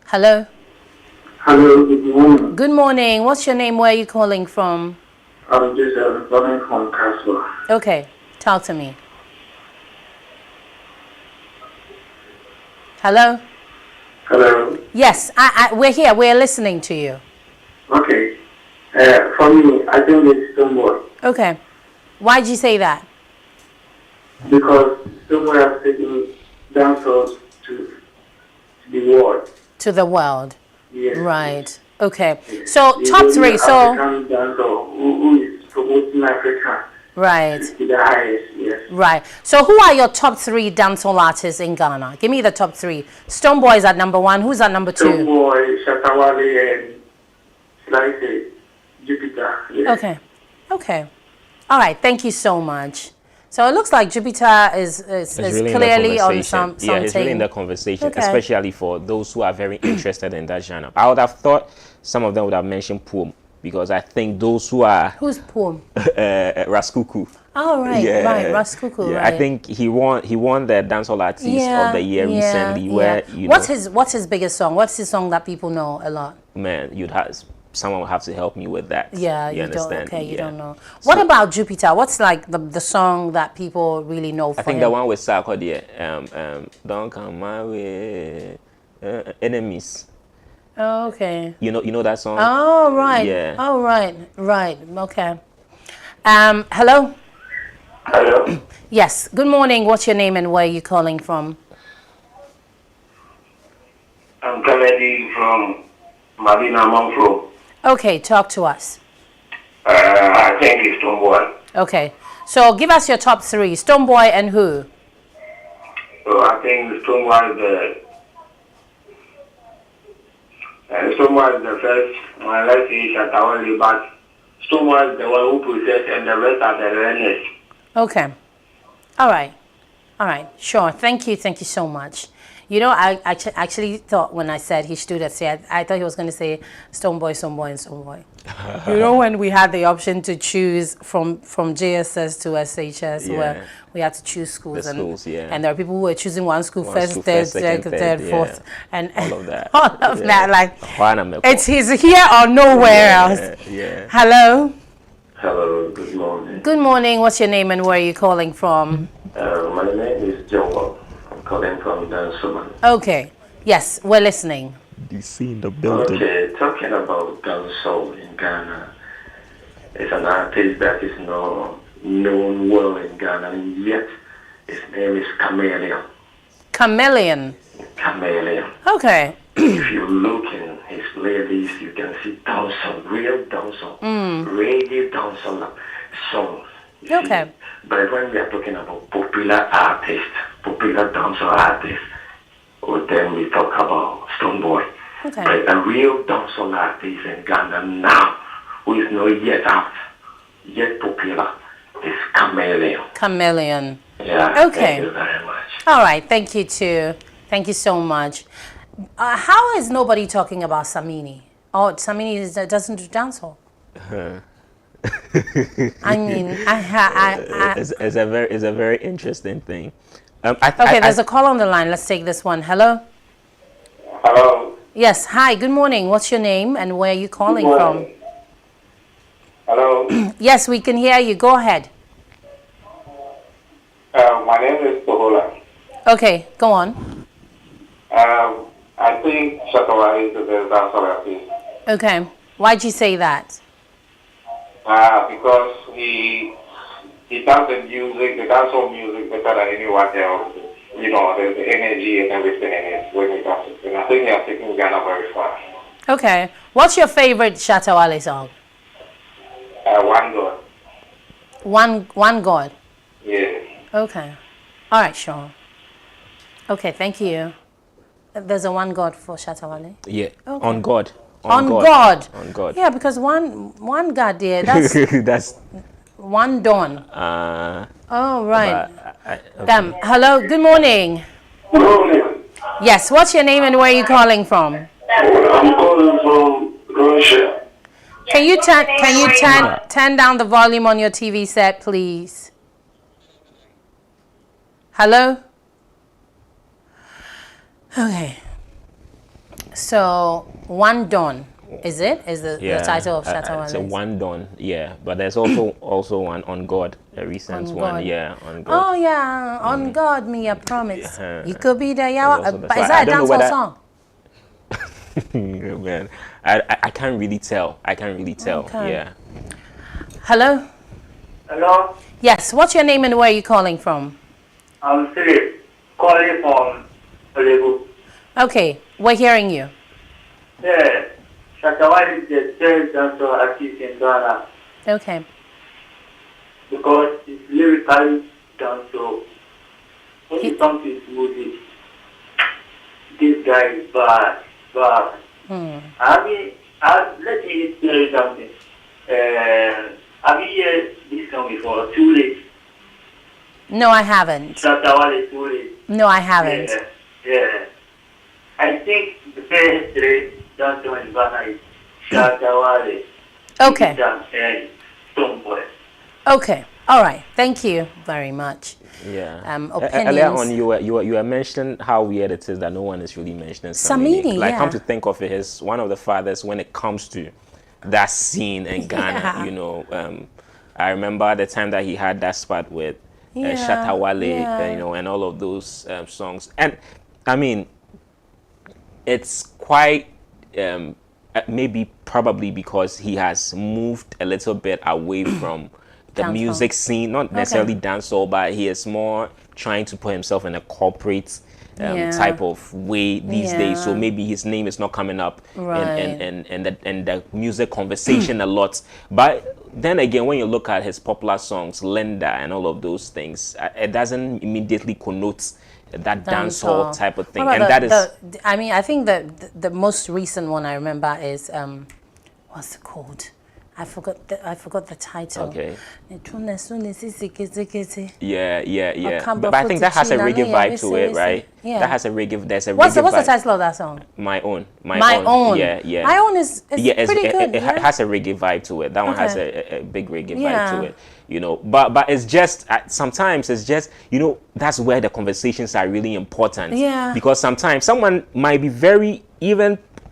Hello? Hello, good morning. Good morning. What's your name? Where are you calling from? I'm just calling from Castle. Okay, talk to me. Hello? Hello. Yes, we're here. We're listening to you. Okay. For me, I think it's Stoneboy. Okay. Why'd you say that? Because Stoneboy has taken dancers to the world. To the world. Yes. Right. Okay. So top three. So African dancer who is promoting Africa. Right. To the highest. Yes. Right. So who are your top three dancehall artists in Ghana? Give me the top three. Stoneboy is at number one. Who's at number two? Stoneboy, Shatawale, and like Jupiter. Yes. Okay. Okay. All right. Thank you so much. So it looks like Jupiter is really clearly on something. Yeah, it's really in the conversation, Okay. especially for those who are very interested in that genre. I would have thought some of them would have mentioned Poem because I think those who are Who's Poem? Raskuku. Oh right, right, Raskuku. Yeah, right. I think he won the dancehall artist of the year recently. Where you what's know, his biggest song? What's his song that people know a lot? man, someone would have to help me with that. Yeah, you understand? don't. Okay, you Yeah. don't know. What about Jupiter? What's like the song that people really know? For I think him? the one with Sarkodie, don't come my way, enemies. Oh, okay. You know that song? Oh right. Yeah. Oh right. Okay. Hello. Hello. Yes. Good morning. What's your name and where are you calling from? I'm coming from Madina Monfro. Okay, talk to us. I think it's Stoneboy. Okay. So give us your top three. Stoneboy and who? So I think Stoneboy is Stoneboy is the first. Let's say Shatawale, but Stoneboy is the one who processed and the rest are the learners. Okay. All right. Sure. Thank you so much. You know, I actually thought when I said he stood at say, I thought he was going to say Stoneboy, and Stoneboy. You know, when we had the option to choose from JSS to SHS, where we had to choose schools, and there are people who were choosing one school first, third, fourth, and all of that. all of that. Like, it's he's here or nowhere else. Yeah. Hello. Hello, good morning. Good morning. What's your name and where are you calling from? My name is Joel. I'm calling from Dansoman. Okay. Yes, we're listening. DC in the building. Okay, talking about dancehall in Ghana, it's an artist that is known well in Ghana, and yet his name is Chameleon. Chameleon. Chameleon. Okay. If you look in his playlist, you can see dancehall, real dancehall, reggae dancehall songs. Okay. But when we are talking about popular artists, popular dancehall artists, then we talk about Stoneboy. Okay. But a real dancehall artist in Ghana now, who is not yet out, yet popular, is Chameleon. Chameleon. Yeah. Okay. Thank you very much. All right. Thank you too. Thank you so much. How is nobody talking about Samini? Oh, Samini doesn't do dancehall. I mean, it's a very interesting thing. Okay, there's a call on the line. Let's take this one. Hello? Hello. Yes, hi, good morning. What's your name and where are you calling from? Hello. Yes, we can hear you. Go ahead. My name is Tohola. Okay, go on. I think Shatawale is the best dancer artist. Okay, why'd you say that? Because he does the music, the dancehall music better than anyone else. You know, the energy and everything in it when he does it. And I think he has taken Ghana very far. Okay, what's your favorite Shatawale song? One God. One God. Yeah. Okay. All right, sure. Okay, thank you. There's a one God for Shatawale? Yeah. Okay. On God. On God. On God. Yeah, because one God there, that's that's one dawn. Oh, right. Okay. Hello, good morning. Good morning. Yes, what's your name and where are you calling from? I'm calling from Russia. Can you turn down the volume on your TV set, please? Hello? Okay. So, One Dawn, is it? Is the title of Shatawale? It's a One Dawn, yeah. But there's also one On God, a recent On one, God. yeah. On God. Oh, yeah. On God, me a promise. You could be there. Yeah. also Is that. So that a dancehall song? Man, I can't really tell. Okay. Yeah. Hello? Hello, Yes, what's your name and where are you calling from? I'm Philip, calling from Olebu. Okay, we're hearing you. Yeah, Shatawale is the best dancer artist in Ghana Okay. because he's lyrically dancer. When it comes to his music, this guy is bad. Let me tell you something. Have you heard this song before? Too late. No, I haven't. Shatawale, Too late. No, I haven't. Yeah. I think the best dancer in Ghana is Shatawale. Okay. And Tomboy. Okay. All right. Thank you very much. Yeah. Opinions. Earlier on, you were mentioning how weird it is that no one is really mentioning Samini. Like, come to think of it, he's one of the fathers when it comes to that scene in Ghana. Yeah. You know, I remember the time that he had that spot with Shatawale, and all of those songs. And I mean, it's quite probably because he has moved a little bit away from the music scene, not necessarily dancehall, but he is more trying to put himself in a corporate type of way these days. So maybe his name is not coming up in the music conversation a lot. But then again, when you look at his popular songs, Linda and all of those things, it doesn't immediately connote that dancehall type of thing. And I think that the most recent one I remember is what's it called? I forgot the title. Okay. Yeah. But I think that has a reggae vibe to it, right? Yeah. That has a reggae. There's a what's reggae the vibe. title of that song? My own. My own. Yeah. My own is pretty good. It has a reggae vibe to it. That one has a big reggae vibe to it. You know, but it's just sometimes it's just, you know, that's where the conversations are really important. Yeah. Because sometimes someone might be very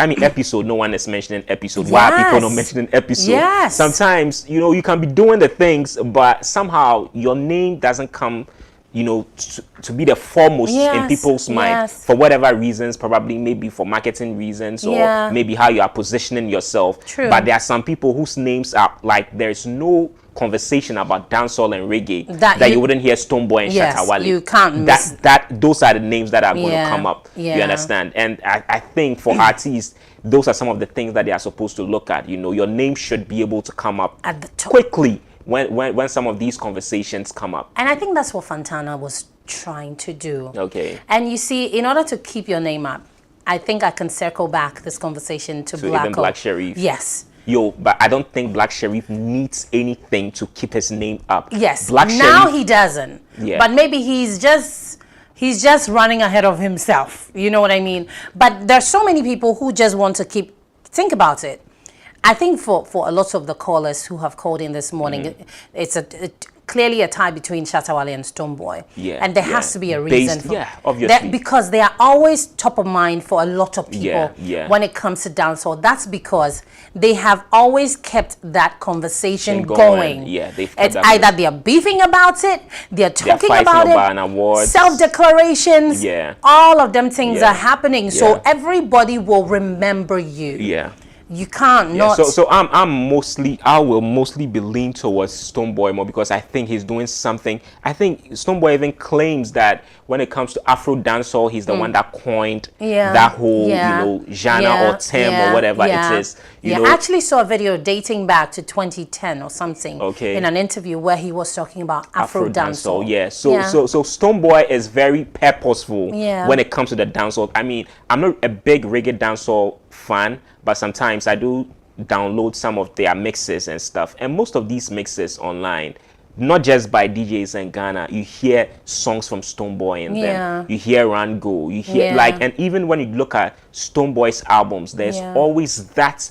episode, no one is mentioning episode. Why are people not mentioning episode? Yes. Sometimes, you know, you can be doing the things, but somehow your name doesn't come, you know, to be the foremost in people's mind for whatever reasons, probably maybe for marketing reasons or maybe how you are positioning yourself. True. But there are some people whose names are like, there's no conversation about dancehall and reggae that you wouldn't hear Stoneboy and Shatawale. You can't those are the names that are going to come up. You understand? And I think for artists, those are some of the things that they are supposed to look at. You know, your name should be able to come up at the top quickly when some of these conversations come up. And I think that's what Fantana was trying to do. Okay. And you see, in order to keep your name up, I think I can circle back this conversation to even Black Sherif. Yes. But I don't think Black Sherif needs anything to keep his name up. Yes. Black now Sherif, he doesn't. Yeah. But maybe he's just running ahead of himself. You know what I mean? But there's so many people who just want to think about it. I think for a lot of the callers who have called in this morning, it's clearly a tie between Shatta Wale and Stonebwoy. Yeah. And there has to be a reason for obviously. because they are always top of mind for a lot of people when it comes to dancehall. That's because they have always kept that conversation going. Yeah, it's either they are beefing about it, they're talking about it, self-declarations, all of them things are happening. So everybody will remember you. Yeah. You can't not. So I will mostly be leaning towards Stonebwoy more because I think he's doing something. I think Stonebwoy even claims that when it comes to Afro dancehall, he's the one that coined that whole genre or term or whatever it is. You know, I actually saw a video dating back to 2010 or something in an interview where he was talking about Afro dancehall. So Stonebwoy is very purposeful when it comes to the dancehall. I mean, I'm not a big reggae dancehall fan, but sometimes I do download some of their mixes and stuff. And most of these mixes online, not just by DJs in Ghana, you hear songs from Stonebwoy in them. You hear Rango, you hear and even when you look at Stonebwoy's albums, there's always that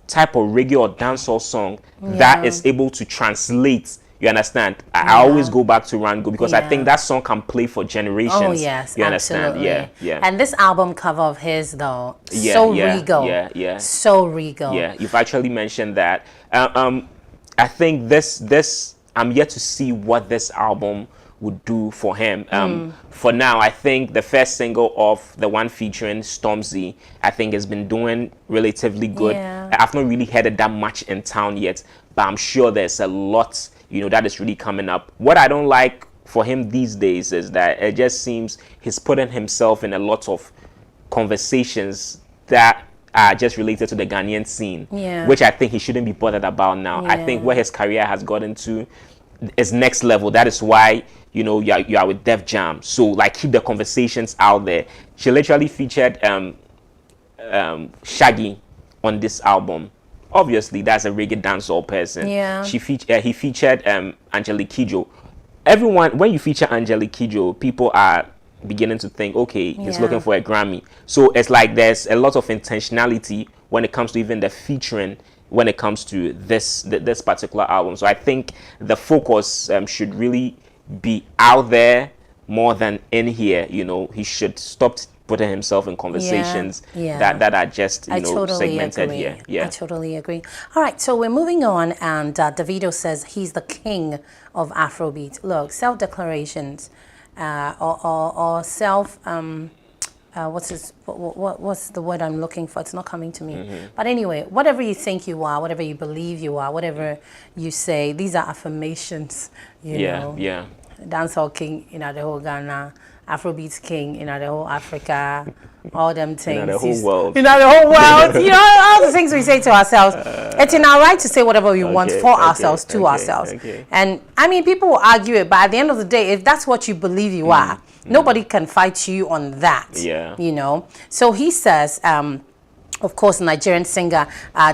type of reggae or dancehall song that is able to translate. You understand? I always go back to Rango because I think that song can play for generations. Oh yes, you understand? Absolutely. Yeah. And this album cover of his though, so regal. So regal. Yeah, you've actually mentioned that. I think this I'm yet to see what this album would do for him. For now, I think the first single of the one featuring Stormzy, I think has been doing relatively good. I've not really heard it that much in town yet, but I'm sure there's a lot, that is really coming up. What I don't like for him these days is that it just seems he's putting himself in a lot of conversations that are just related to the Ghanaian scene, which I think he shouldn't be bothered about now. I think where his career has gotten to is next level. That is why you are with Def Jam. So like keep the conversations out there. She literally featured Shaggy on this album. Obviously, that's a reggae dancehall person. He featured Angelique Kidjo. Everyone, when you feature Angelique Kidjo, people are beginning to think, okay, he's looking for a Grammy. So it's like there's a lot of intentionality when it comes to even the featuring when it comes to this particular album. So I think the focus should really be out there more than in here. He should stop putting himself in conversations that are just segmented here. I totally agree. All right, so we're moving on, and Davido says he's the king of Afrobeat. Look, self-declarations or self what's the word I'm looking for? It's not coming to me. But anyway, whatever you think you are, whatever you believe you are, whatever you say, these are affirmations. You know. Dancehall king, the whole Ghana. Afrobeats king, the whole Africa, all them things. The whole world. The whole world. All the things we say to ourselves. It's in our right to say whatever we want for ourselves, to ourselves. And I mean, people will argue it, but at the end of the day, if that's what you believe you are, nobody can fight you on that. So he says, of course, Nigerian singer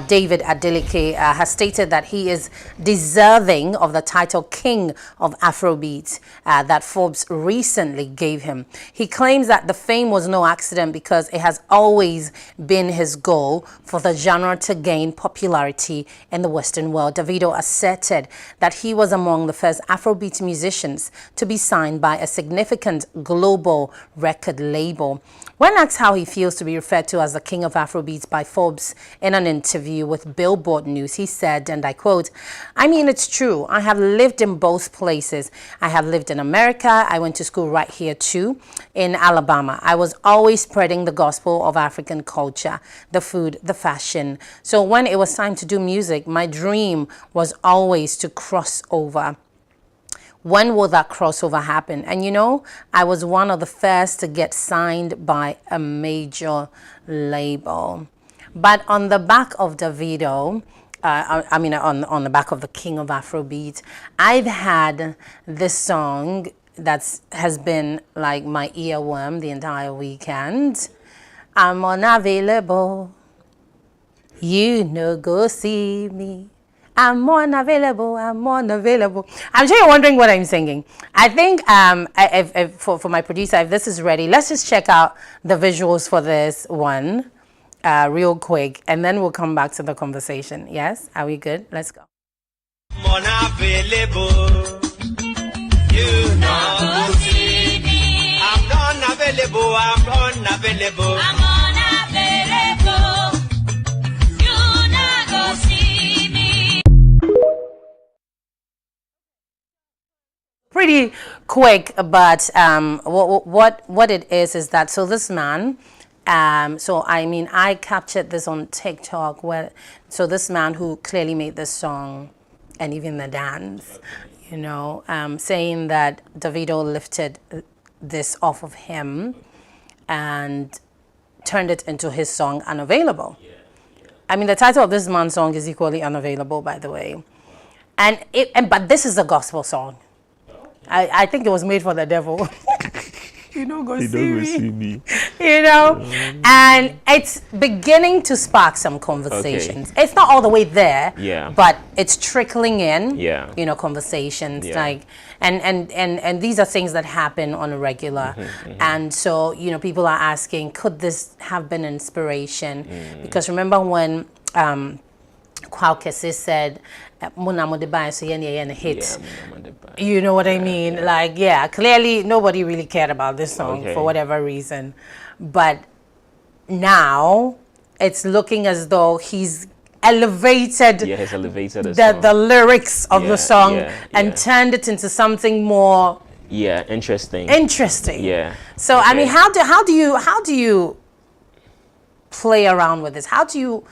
David Adeleke has stated that he is deserving of the title King of Afrobeat that Forbes recently gave him. He claims that the fame was no accident because it has always been his goal for the genre to gain popularity in the Western world. Davido asserted that he was among the first Afrobeat musicians to be signed by a significant global record label. When asked how he feels to be referred to as the King of Afrobeats by Forbes in an interview with Billboard News, he said, and I quote, "I mean, it's true. I have lived in both places. I have lived in America. I went to school right here too, in Alabama. I was always spreading the gospel of African culture, the food, the fashion. So when it was time to do music, my dream was always to cross over. When will that crossover happen? And I was one of the first to get signed by a major label." But on the back of Davido, on the back of the King of Afrobeat, I've had this song that has been like my earworm the entire weekend. I'm unavailable. Go see me. I'm unavailable. I'm sure you're wondering what I'm singing. I think for my producer, if this is ready, let's just check out the visuals for this one. real quick, and then we'll come back to the conversation. Yes? Are we good? Let's go. Unavailable. You know, I'm unavailable. I'm unavailable. I'm unavailable. You not go see me. Pretty quick, but what it is that, so this man, so I mean, I captured this on TikTok, where, so this man who clearly made this song and even the dance, you know, saying that Davido lifted this off of him and turned it into his song Unavailable. I mean, the title of this man's song is equally unavailable, by the way. But this is a gospel song. I think it was made for the devil. You don't go see me. You know? And it's beginning to spark some conversations. Okay. It's not all the way there, but it's trickling in, you know, conversations. Like, and these are things that happen on a regular. And so, you know, people are asking, could this have been inspiration? Because remember when Kwakese said, hit. You know what I mean? Like, clearly nobody really cared about this song for whatever reason. But now it's looking as though he's elevated, he's elevated the lyrics of the song and turned it into something more interesting. So I mean, how do you play around with this? How do you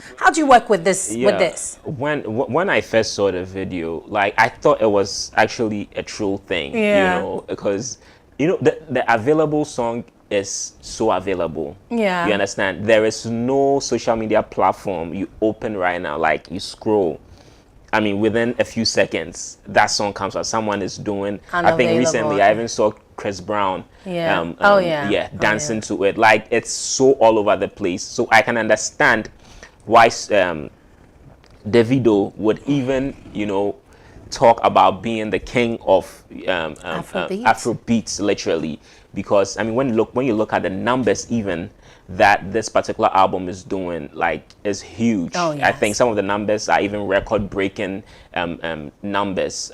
work with this When I first saw the video, like, I thought it was actually a true thing, you know, because, you know, the available song is so available. You understand? There is no social media platform you open right now, like you scroll, I mean, within a few seconds that song comes out. Someone is doing, I think recently I even saw Chris Brown dancing to it. Like, it's so all over the place. So I can understand why Davido would even, you know, talk about being the king of Afrobeats, literally, because I mean, when you look at the numbers even that this particular album is doing, like, is huge. I think some of the numbers are even record-breaking numbers.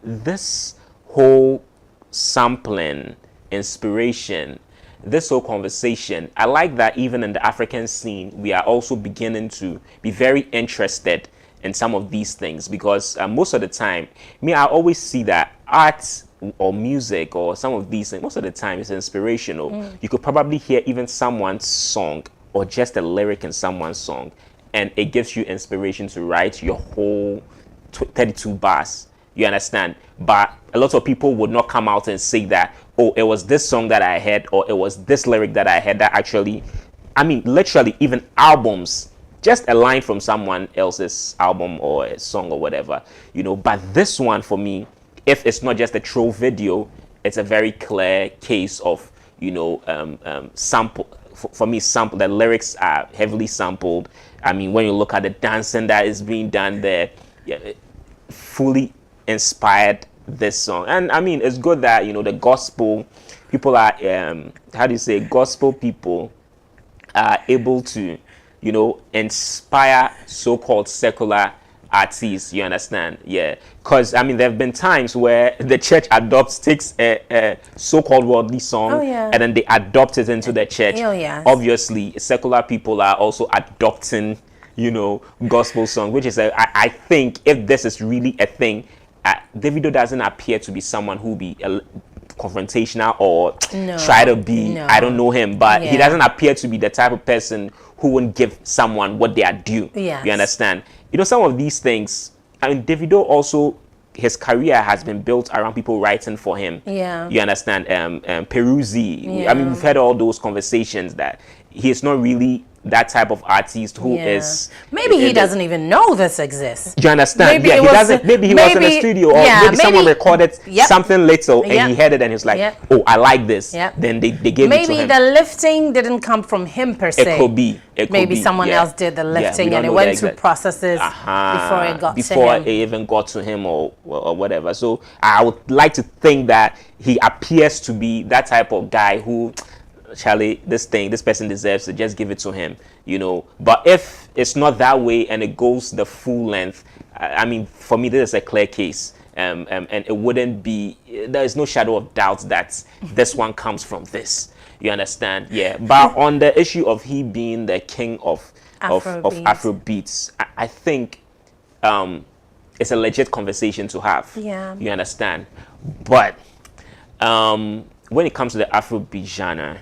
This whole sampling, inspiration, this whole conversation, I like that even in the African scene, we are also beginning to be very interested in some of these things, because most of the time, I always see that art or music or some of these things, most of the time it's inspirational. You could probably hear even someone's song or just a lyric in someone's song, and it gives you inspiration to write your whole 32 bars. You understand? But a lot of people would not come out and say that, oh, it was this song that I heard, or it was this lyric that I heard that actually, I mean, literally even albums, just a line from someone else's album or a song or whatever, you know. But this one, for me, if it's not just a troll video, it's a very clear case of, you know, sample. For me, the lyrics are heavily sampled. I mean, when you look at the dancing that is being done there, it fully inspired this song. And I mean, it's good that, you know, the gospel people are, gospel people are able to, you know, inspire so-called secular artists, you understand? Because I mean, there have been times where the church takes a so-called worldly song and then they adopt it into the church. Obviously, secular people are also adopting, you know, gospel song, which is I think if this is really a thing, Davido doesn't appear to be someone who be confrontational or try to be, I don't know him, but he doesn't appear to be the type of person who won't give someone what they are due. You understand? You know, some of these things, I mean, Davido also, his career has been built around people writing for him. You understand? Peruzzi. I mean, we've had all those conversations that he is not really that type of artist who is maybe he doesn't even know this exists. Do you understand? Maybe he doesn't. Maybe he was in a studio, or maybe someone recorded something little and he heard it and he's like, oh, I like this. Then they gave it to him. Maybe the lifting didn't come from him per se. It could be. Maybe someone else did the lifting and it went through processes before it got to him. Before it even got to him or whatever. So I would like to think that he appears to be that type of guy who, Charlie, this person deserves it, just give it to him, you know. But if it's not that way and it goes the full length, I mean, for me, this is a clear case. And it wouldn't be, there is no shadow of doubt that this one comes from this. You understand? Yeah. But on the issue of he being the king of Afrobeats, I think it's a legit conversation to have. Yeah. You understand? But when it comes to the Afrobeat genre,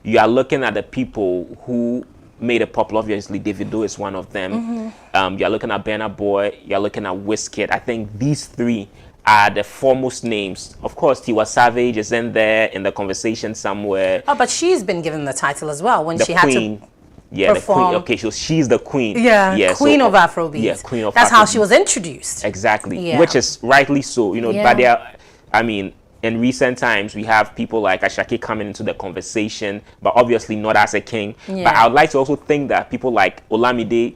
you are looking at the people who made it popular. Obviously, Davido is one of them. You're looking at Burna Boy. You're looking at Wizkid. I think these three are the foremost names. Of course, Tiwa Savage is in there in the conversation somewhere. Oh, but she's been given the title as well when The she queen. had to Yeah, perform. the queen. Okay, so she's the queen. Yeah, queen of Afrobeat. Yeah, queen of That's Afrobeat. how she was introduced. Exactly. Yeah. Which is rightly so. You know, Yeah. but there, I mean, in recent times, we have people like Ashake coming into the conversation, but obviously not as a king. Yeah. But I would like to also think that people like Olamide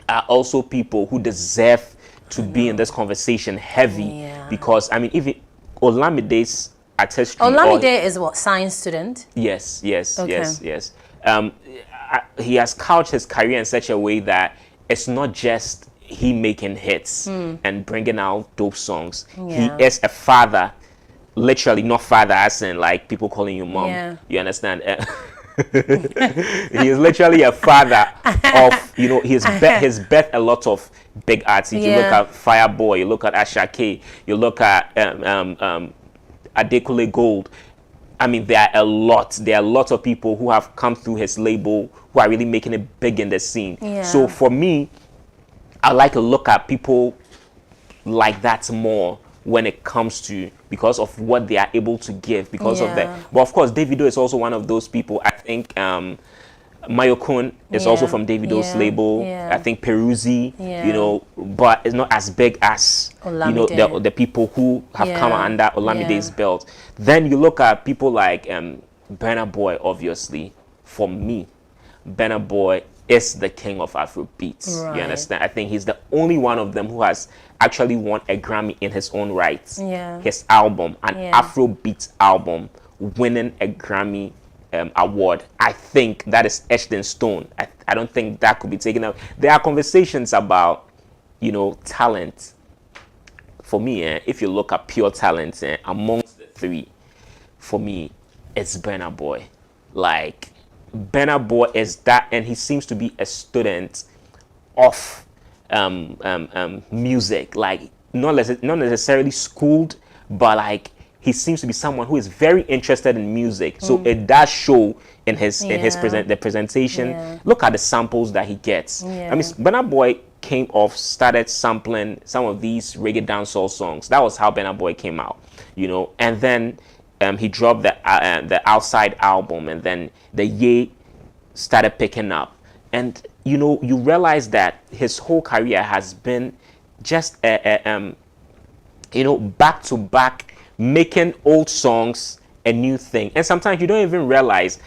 are also people who deserve to be in this conversation heavy. Because, I mean, if Olamide's artistry... Olamide is what, science student? Yes, Okay. yes. He has couched his career in such a way that it's not just he making hits and bringing out dope songs. Yeah. He is a father, literally not father as in like people calling you mom. Yeah. You understand? He is literally a father of, you know, he's birthed a lot of big artists. You look at Fireboy, you look at Ashake, you look at Adekule Gold. I mean, there are a lot of people who have come through his label who are really making it big in the scene. Yeah. So for me, I like to look at people like that more when it comes to, because of what they are able to give, because of that. But of course, Davido is also one of those people. I think Mayokun is also from Davido's label. I think Peruzzi, you know, but it's not as big as Olamide. you know the people who have come under Olamide's belt. Then you look at people like Burna Boy. Obviously, for me, Burna Boy is the king of Afrobeats. Right. You understand? I think he's the only one of them who has actually won a Grammy in his own right. Yeah. His album, an Afrobeat album, winning a Grammy award. I think that is etched in stone. I don't think that could be taken out. There are conversations about, you know, talent. For me, if you look at pure talent amongst the three, for me, it's Burna Boy. Like, Burna Boy is that, and he seems to be a student of music. Like, not necessarily schooled, but like, he seems to be someone who is very interested in music. So it does show in his the presentation. Yeah. Look at the samples that he gets. Yeah. I mean, Burna Boy started sampling some of these reggae dancehall songs. That was how Burna Boy came out, you know. And then he dropped the Outside album, and then the Ye started picking up. And you know, you realize that his whole career has been just you know, back to back, making old songs a new thing. And sometimes you don't even realize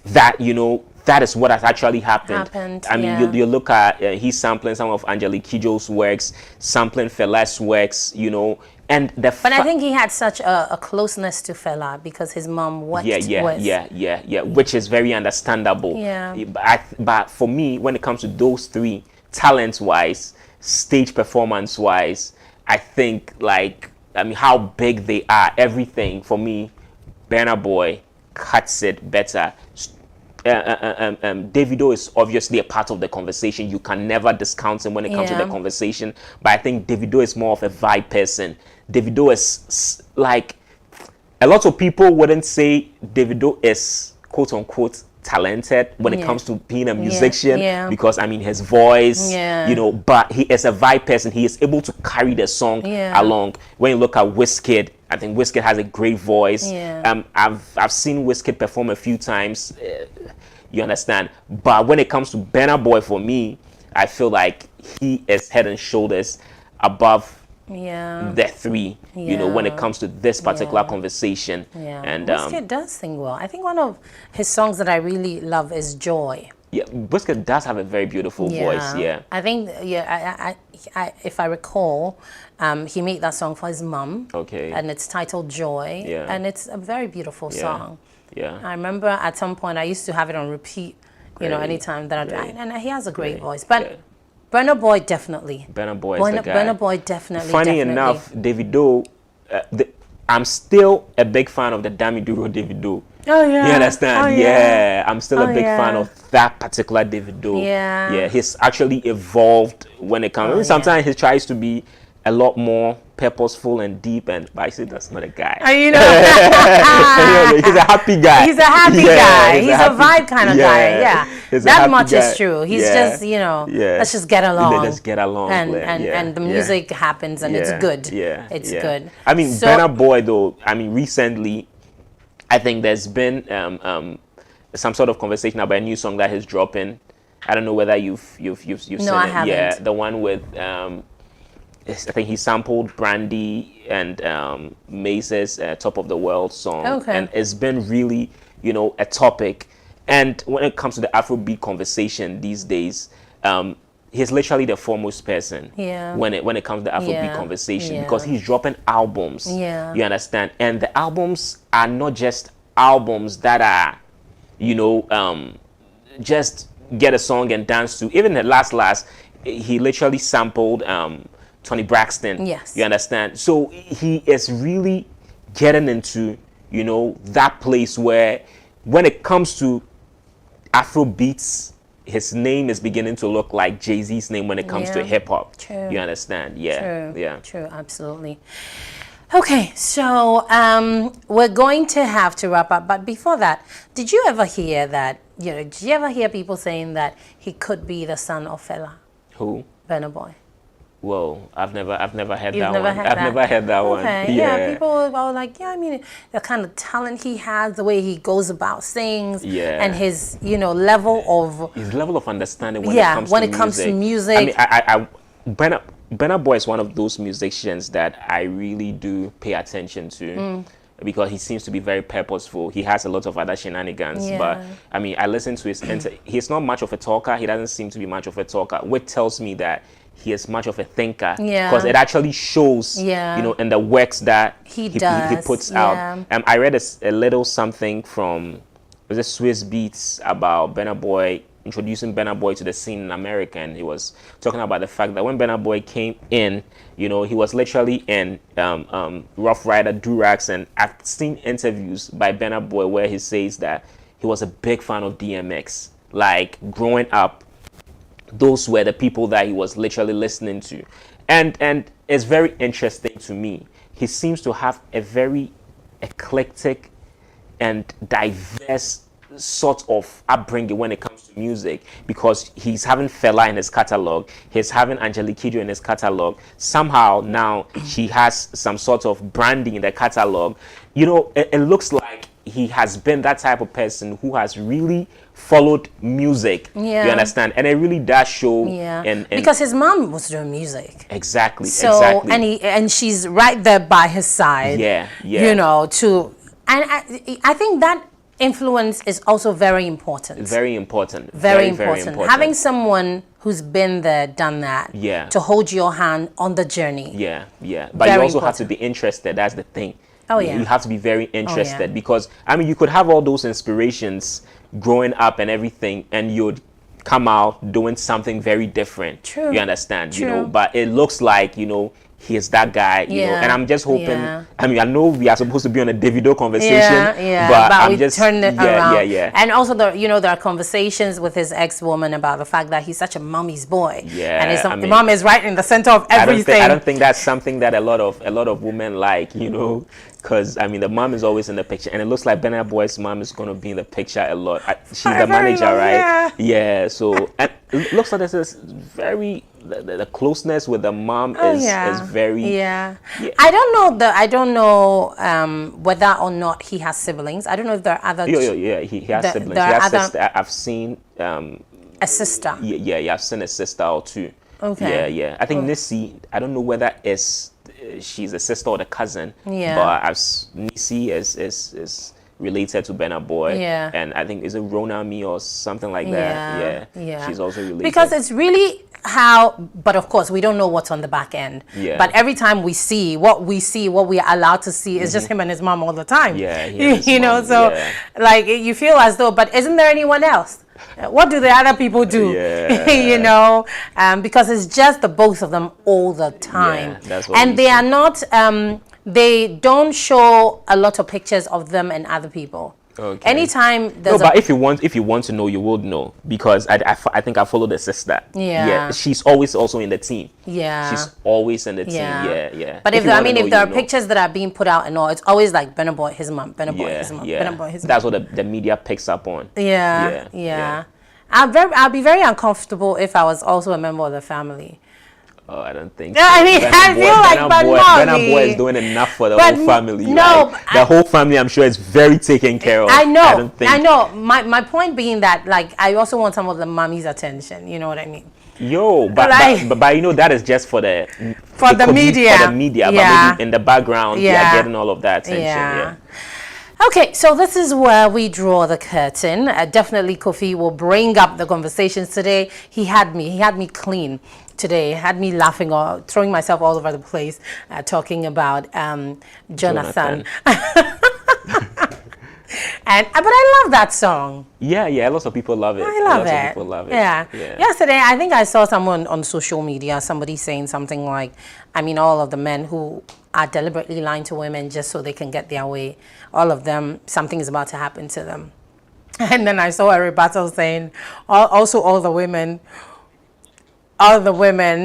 that, you know, that is what has actually happened. I mean, you look at he's sampling some of Angelique Kidjo's works, sampling Fela's works, you know, and but I think he had such a closeness to Fela because his mom worked with. Yeah, which is very understandable. Yeah. But for me, when it comes to those three, talent-wise, stage performance-wise, I think, like, I mean, how big they are, everything, for me, Burna Boy cuts it better. Davido is obviously a part of the conversation. You can never discount him when it comes to the conversation. But I think Davido is more of a vibe person. Davido is like, a lot of people wouldn't say Davido is quote unquote talented when it comes to being a musician, because I mean his voice, you know, but he is a vibe person. He is able to carry the song along. When you look at Wizkid, I think Wizkid has a great voice. I've seen Wizkid perform a few times. You understand? But when it comes to Burna Boy, for me, I feel like he is head and shoulders above the three, you know, when it comes to this particular conversation. And Wizkid does sing well. I think one of his songs that I really love is Joy. Yeah, Wizkid does have a very beautiful voice. I think I if I recall, he made that song for his mom. Okay. And it's titled Joy. And it's a very beautiful song. Yeah. I remember at some point I used to have it on repeat, you know, anytime that I drive. And he has a great voice. But Burna Boy definitely. Burna Boy is the guy. Burna Boy definitely. Funny enough, Davido, I'm still a big fan of the Dami Duro Davido. Oh yeah. You understand? Oh, yeah. I'm still a big fan of that particular Davido. Yeah. Yeah, he's actually evolved when it comes. Sometimes he tries to be a lot more purposeful and deep, and but I say that's not a guy. You know, he's a happy guy. He's a happy guy. He's a vibe kind of guy. Yeah, that much guy. is true. He's just, you know, let's just get along. Let's get along. And the music happens, and it's good. Yeah, it's good. I mean, Burna Boy though. I mean, recently, I think there's been some sort of conversation about a new song that he's dropping. I don't know whether you've seen it. I haven't. Yeah, the one with I think he sampled Brandy and Mace's Top of the World song. Okay. And it's been really, you know, a topic. And when it comes to the Afrobeat conversation these days, he's literally the foremost person when it comes to the Afrobeat conversation, because he's dropping albums. Yeah. You understand? And the albums are not just albums that are, you know, just get a song and dance to. Even the last, he literally sampled Tony Braxton. Yes. You understand? So he is really getting into, you know, that place where when it comes to Afro beats, his name is beginning to look like Jay-Z's name when it comes to hip hop. True. You understand? Yeah. True. Yeah. True, absolutely. Okay, so we're going to have to wrap up, but before that, did you ever hear that, you know, did you ever hear people saying that he could be the son of Fela? Who? Burna Boy. Whoa, I've never heard You've that never one. heard I've that? never heard that one. Okay, yeah, people are like, yeah, I mean, the kind of talent he has, the way he goes about things, and his, you know, level of understanding when it comes to music. I mean, Burna Boy is one of those musicians that I really do pay attention to. Because he seems to be very purposeful. He has a lot of other shenanigans. But, I mean, I listen to his... he's not much of a talker. He doesn't seem to be much of a talker, which tells me that he is much of a thinker. Because it actually shows, you know, in the works that he puts out. I read a little something from Swiss Beats about Burna Boy, introducing Burna Boy to the scene in America, and he was talking about the fact that when Burna Boy came in, you know, he was literally in Rough Rider, Durax, and I've seen interviews by Burna Boy where he says that he was a big fan of DMX. Like, growing up, those were the people that he was literally listening to. And it's very interesting to me. He seems to have a very eclectic and diverse sort of upbringing when it comes to music, because he's having Fela in his catalog, he's having Angelique Kidjo in his catalog. Somehow now she has some sort of Brandy in the catalog. You know, it looks like he has been that type of person who has really followed music. You understand? And it really does show. Because his mom was doing music. Exactly. So and she's right there by his side. You know, I think that influence is also very important. Very important. Very important. Having someone who's been there, done that, to hold your hand on the journey. But you also have to be interested. That's the thing. You have to be very interested, because I mean, you could have all those inspirations growing up and everything, and you'd come out doing something very different. True. You understand? You know, but it looks like, you know, he's that guy, you know, and I'm just hoping. I mean, I know we are supposed to be on a Davido conversation, but I'm we just turned it around. And also, you know, there are conversations with his ex-woman about the fact that he's such a mommy's boy. And the mom is right in the center of everything. I don't think that's something that a lot of women like, you know, because I mean, the mom is always in the picture, and it looks like Burna Boy's mom is going to be in the picture a lot. She's the manager, right? So and it looks like this is very. The closeness with the mom is very. I don't know whether or not he has siblings. I don't know if there are other. He has siblings. He has sister. I've seen a sister. I've seen a sister or two. Okay. I think Nisi. I don't know whether she's a sister or the cousin. But Nisi is related to Burna Boy. And I think is it Ronami or something like that. She's also related. Because it's really. how, but of course we don't know what's on the back end. Yeah. But every time we see what we are allowed to see is just him and his mom all the time. Yeah. You know, so like you feel as though, but isn't there anyone else? What do the other people do? Yeah. You know, because it's just the both of them all the time. Yeah, that's what and they are not, they don't show a lot of pictures of them and other people. Okay. Anytime there's but if you want to know, you would know, because I think I follow the sister. Yeah. She's always also in the team. Yeah. She's always in the team. Yeah. Yeah. But if you there, I wanna mean, know, if there are you know. pictures that are being put out and all, it's always like Burna Boy, his mom, Burna Boy, his mom, Burna Boy, his mom. That's what the media picks up on. Yeah. I'd be very uncomfortable if I was also a member of the family. Oh, I don't think. Yeah, So. I mean, I feel like, but Burna Boy is doing enough for the whole family. No, like, the whole family, I'm sure, is very taken care of. I know. I don't think. I know. My point being that, like, I also want some of the mommy's attention. You know what I mean? Yo, but you know that is just for the media. For the media. Yeah. But maybe in the background, they are getting all of that attention. Yeah. Okay, so this is where we draw the curtain. Definitely Kofi will bring up the conversations today. He had me clean today, had me laughing or throwing myself all over the place, talking about Jonathan. But I love that song. Yeah, lots of people love it. I love lots it. Of people love it. Yeah. Yesterday, I think I saw someone on social media, somebody saying something like, I mean, all of the men who are deliberately lying to women just so they can get their way, all of them, something is about to happen to them. And then I saw a rebuttal saying, also all the women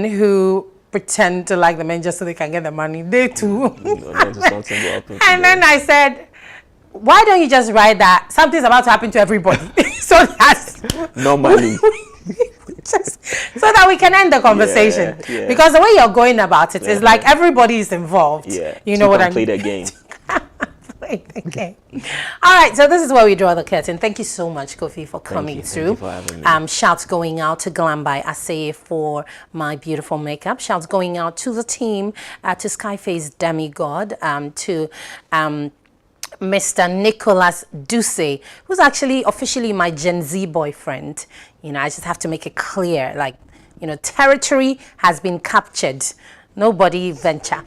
who pretend to like the men just so they can get the money, they too. And then I said, why don't you just write that something's about to happen to everybody? So that's no money. Just so that we can end the conversation. Yeah. Because the way you're going about it is like everybody is involved. Yeah. You know what I mean? Play the game. Play the game. All right, so this is where we draw the curtain. Thank you so much, Kofi, for coming through. Thank you for having me. Shouts going out to Glam by Asay for my beautiful makeup. Shouts going out to the team, to Skyface Demigod, to Mr. Nicholas Duce, who's actually officially my Gen Z boyfriend. You know, I just have to make it clear, like, you know, territory has been captured. Nobody venture.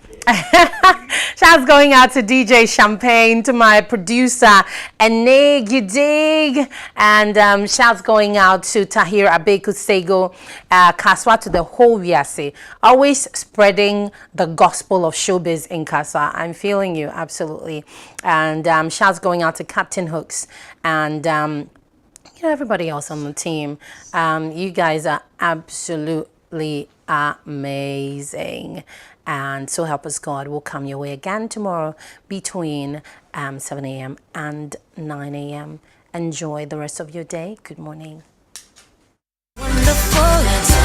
Shouts going out to DJ Champagne, to my producer, Eneg, you dig? And shouts going out to Tahir Abekusego, Kaswa, to the whole Wiase. Always spreading the gospel of showbiz in Kaswa. I'm feeling you, absolutely. And shouts going out to Captain Hooks and you know, everybody else on the team. You guys are absolutely amazing. And so help us God, will come your way again tomorrow between 7 a.m. and 9 a.m. Enjoy the rest of your day. Good morning. Wonderful.